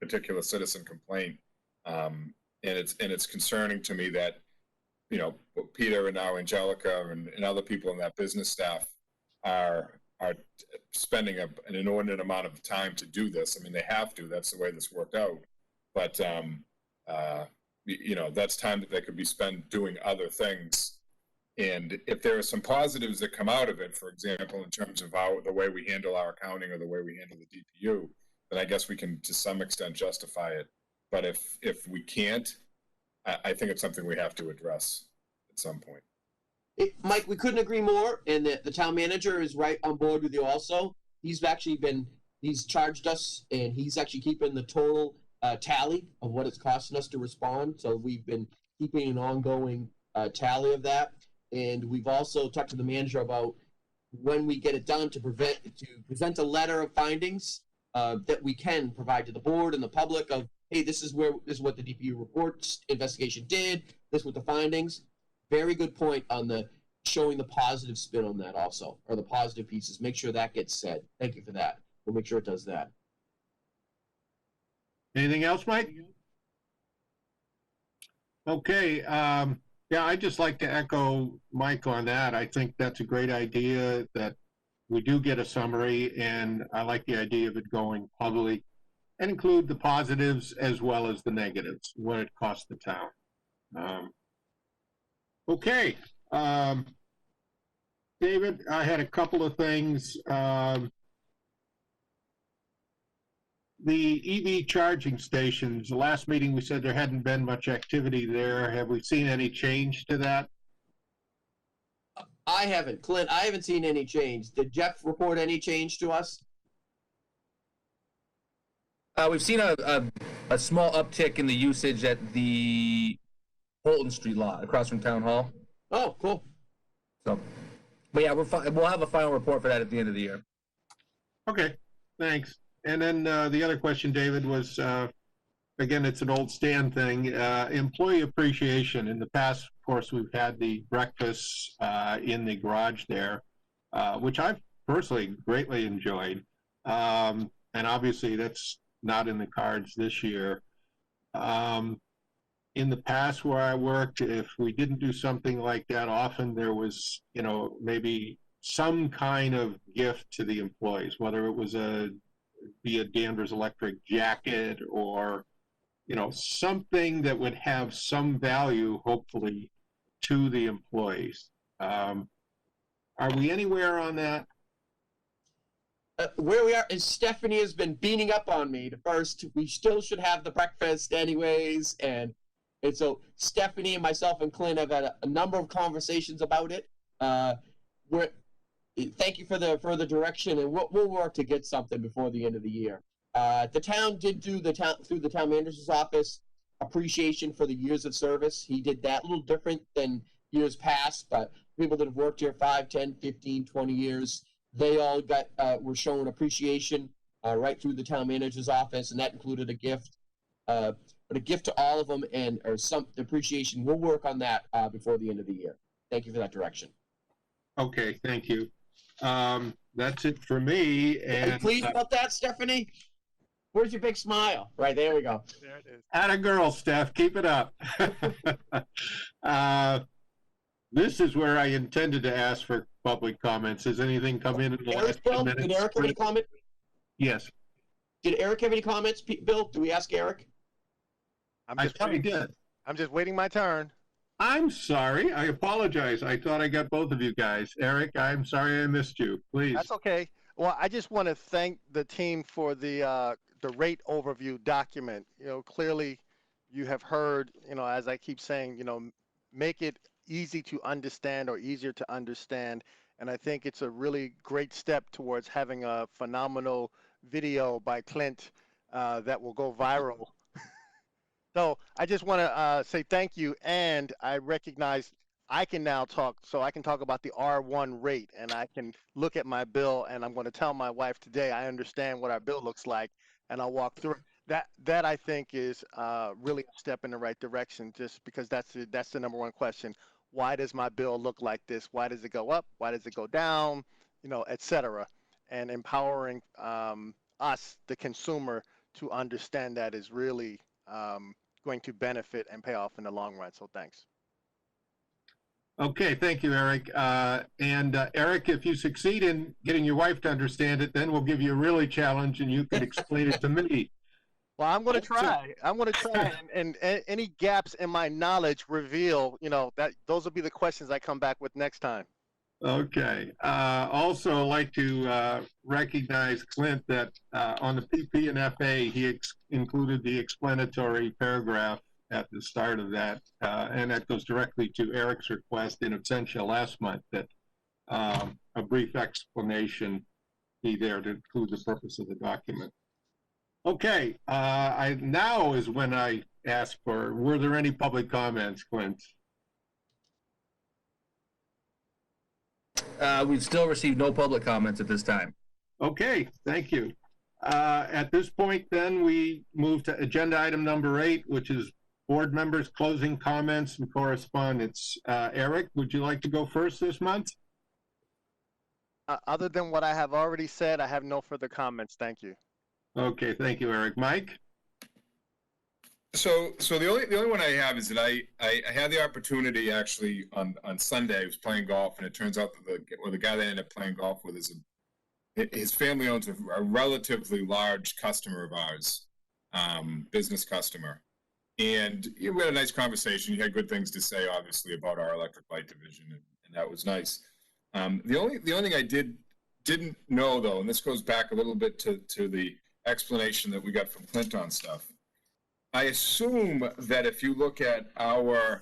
particular citizen complaint, and it's concerning to me that, you know, Peter and now Angelica and other people in that business staff are spending an inordinate amount of time to do this. I mean, they have to. That's the way this worked out. But you know, that's time that they could be spent doing other things. And if there are some positives that come out of it, for example, in terms of the way we handle our accounting or the way we handle the DPU, then I guess we can to some extent justify it. But if we can't, I think it's something we have to address at some point. Mike, we couldn't agree more, and the town manager is right on board with you also. He's charged us, and he's actually keeping the total tally of what it's costing us to respond. So we've been keeping an ongoing tally of that. And we've also talked to the manager about when we get it done to present a letter of findings that we can provide to the board and the public of, hey, this is what the DPU reports investigation did, this is what the findings. Very good point on the showing the positive spin on that also, or the positive pieces. Make sure that gets said. Thank you for that. We'll make sure it does that. Anything else, Mike? Okay, yeah, I'd just like to echo Mike on that. I think that's a great idea that we do get a summary, and I like the idea of it going public and include the positives as well as the negatives, what it costs the town. Okay, David, I had a couple of things. The EV charging stations, the last meeting we said there hadn't been much activity there. Have we seen any change to that? I haven't. Clint, I haven't seen any change. Did Jeff report any change to us? We've seen a small uptick in the usage at the Holton Street lot across from Town Hall. Oh, cool. So, but yeah, we'll have a final report for that at the end of the year. Okay, thanks. And then the other question, David, was, again, it's an old Stan thing, employee appreciation. In the past, of course, we've had the breakfasts in the garage there, which I've personally greatly enjoyed. And obviously, that's not in the cards this year. In the past where I worked, if we didn't do something like that, often there was, you know, maybe some kind of gift to the employees, whether it was be a Danvers Electric jacket or, you know, something that would have some value, hopefully, to the employees. Are we anywhere on that? Where we are is Stephanie has been beating up on me. First, we still should have the breakfast anyways, and so Stephanie and myself and Clint have had a number of conversations about it. Thank you for the further direction, and we'll work to get something before the end of the year. The town did do through the town manager's office appreciation for the years of service. He did that a little different than years past, but people that have worked here 5, 10, 15, 20 years, they all were shown appreciation right through the town manager's office, and that included a gift. But a gift to all of them or some appreciation. We'll work on that before the end of the year. Thank you for that direction. Okay, thank you. That's it for me. Are you pleased about that, Stephanie? Where's your big smile? Right, there we go. There it is. Atta girl, Steph, keep it up. This is where I intended to ask for public comments. Has anything come in the last 10 minutes? Did Eric have any comment? Yes. Did Eric have any comments, Bill? Do we ask Eric? I thought he did. I'm just waiting my turn. I'm sorry. I apologize. I thought I got both of you guys. Eric, I'm sorry I missed you. Please. That's okay. Well, I just want to thank the team for the rate overview document. You know, clearly you have heard, you know, as I keep saying, you know, make it easy to understand or easier to understand. And I think it's a really great step towards having a phenomenal video by Clint that will go viral. So I just want to say thank you, and I recognize I can now talk, so I can talk about the R1 rate, and I can look at my bill, and I'm going to tell my wife today I understand what our bill looks like, and I'll walk through it. That I think is really a step in the right direction, just because that's the number one question. Why does my bill look like this? Why does it go up? Why does it go down? You know, et cetera. And empowering us, the consumer, to understand that is really going to benefit and pay off in the long run. So thanks. Okay, thank you, Eric. Eric, if you succeed in getting your wife to understand it, then we'll give you a really challenge and you can explain it to me. Well, I'm going to try. I'm going to try, and any gaps in my knowledge reveal, you know, that those will be the questions I come back with next time. Okay. Also, I'd like to recognize Clint that on the PP and FA, he included the explanatory paragraph at the start of that, and that goes directly to Eric's request in absentia last month that a brief explanation be there to include the purpose of the document. Okay, now is when I ask for, were there any public comments, Clint? We've still received no public comments at this time. Okay, thank you. At this point, then, we move to agenda item number 8, which is board members' closing comments and correspondence. Eric, would you like to go first this month? Other than what I have already said, I have no further comments. Thank you. Okay, thank you, Eric. Mike? So the only one I have is that I had the opportunity actually on Sunday. I was playing golf, and it turns out that the guy that I ended up playing golf with is his family owns a relatively large customer of ours, business customer, and we had a nice conversation. He had good things to say, obviously, about our electric light division, and that was nice. The only thing I didn't know though, and this goes back a little bit to the explanation that we got from Clint on stuff. I assume that if you look at our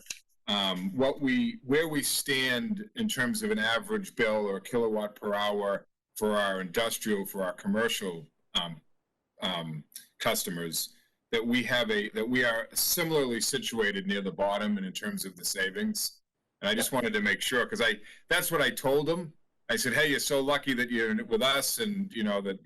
where we stand in terms of an average bill or kilowatt per hour for our industrial, for our commercial customers, that we are similarly situated near the bottom and in terms of the savings. And I just wanted to make sure, because that's what I told them. I said, hey, you're so lucky that you're with us, and you know that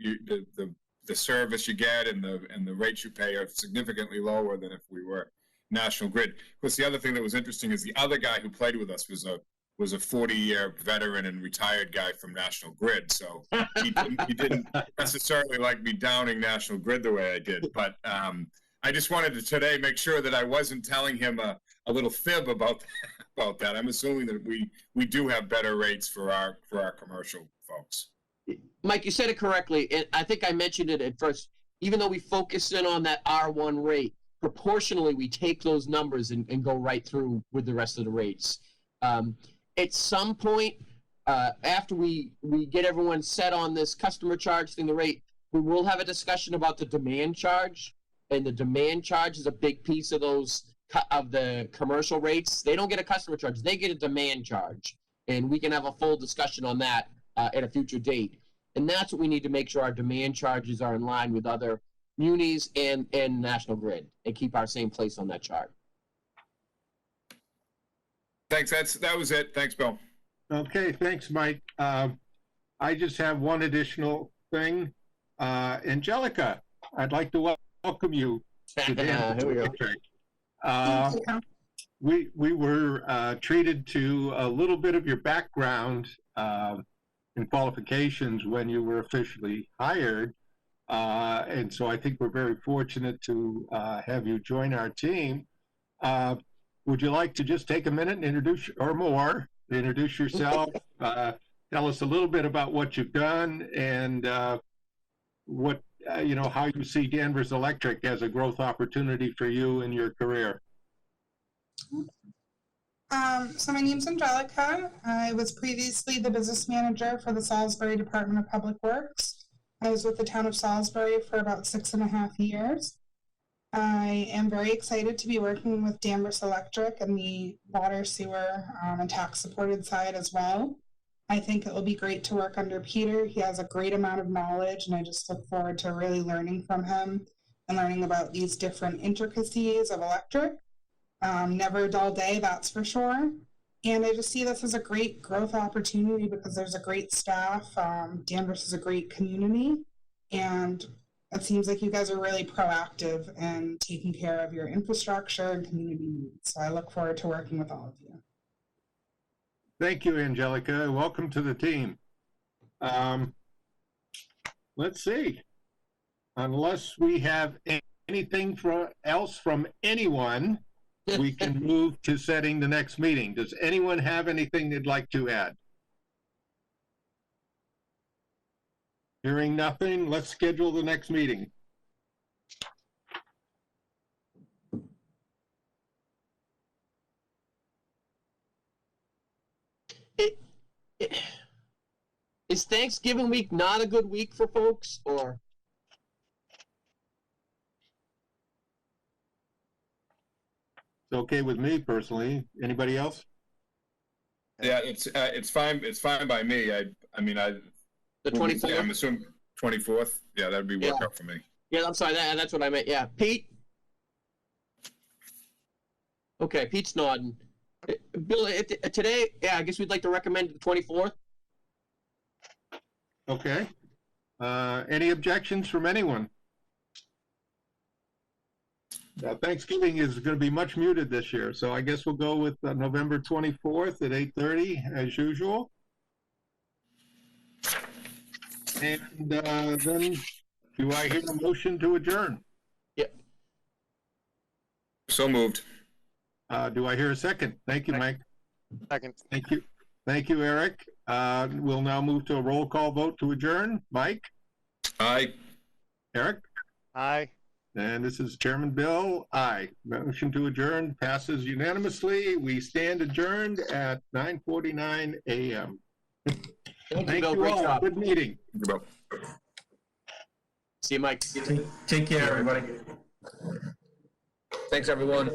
the service you get and the rates you pay are significantly lower than if we were National Grid. Of course, the other thing that was interesting is the other guy who played with us was a 40-year veteran and retired guy from National Grid. So he didn't necessarily like me downing National Grid the way I did. But I just wanted to today make sure that I wasn't telling him a little fib about that. I'm assuming that we do have better rates for our commercial folks. Mike, you said it correctly, and I think I mentioned it at first. Even though we focus in on that R1 rate, proportionally we take those numbers and go right through with the rest of the rates. At some point, after we get everyone set on this customer charge thing, the rate, we will have a discussion about the demand charge, and the demand charge is a big piece of the commercial rates. They don't get a customer charge; they get a demand charge, and we can have a full discussion on that at a future date. And that's what we need to make sure our demand charges are in line with other munis and National Grid, and keep our same place on that chart. Thanks. That was it. Thanks, Bill. Okay, thanks, Mike. I just have one additional thing. Angelica, I'd like to welcome you to Danvers Here we go. Electric. Thank you. We were treated to a little bit of your background and qualifications when you were officially hired. And so I think we're very fortunate to have you join our team. Would you like to just take a minute and introduce yourself, tell us a little bit about what you've done and what, how you see Danvers Electric as a growth opportunity for you in your career? So my name's Angelica. I was previously the business manager for the Salisbury Department of Public Works. I was with the town of Salisbury for about 6.5 years. I am very excited to be working with Danvers Electric and the water, sewer, and tax supported side as well. I think it will be great to work under Peter. He has a great amount of knowledge, and I just look forward to really learning from him and learning about these different intricacies of electric. Never a dull day, that's for sure. And I just see this as a great growth opportunity because there's a great staff. Danvers is a great community, and it seems like you guys are really proactive in taking care of your infrastructure and community needs. So I look forward to working with all of you. Thank you, Angelica. Welcome to the team. Let's see. Unless we have anything else from anyone, we can move to setting the next meeting. Does anyone have anything they'd like to add? Hearing nothing, let's schedule the next meeting. Is Thanksgiving week not a good week for folks, or? It's okay with me personally. Anybody else? Yeah, it's fine. It's fine by me. I mean, The 24th? I'm assuming 24th. Yeah, that'd be work Yeah. out for me. Yeah, I'm sorry, that's what I meant, yeah. Pete? Okay, Pete's nodding. Bill, today, yeah, I guess we'd like to recommend the 24th. Okay. Any objections from anyone? Thanksgiving is going to be much muted this year, so I guess we'll go with November 24th at 8:30 as usual. And then, do I hear a motion to adjourn? So moved. Do I hear a second? Thank you, Mike. Second. Thank you. Thank you, Eric. We'll now move to a roll call vote to adjourn. Mike? Aye. Eric? Aye. And this is Chairman Bill. Aye. Motion to adjourn passes unanimously. We stand adjourned at 9:49 a.m. Thank you, Thank Bill, you great all. job. Good meeting. Goodbye. See you, Mike. Take care, everybody. Thanks, everyone.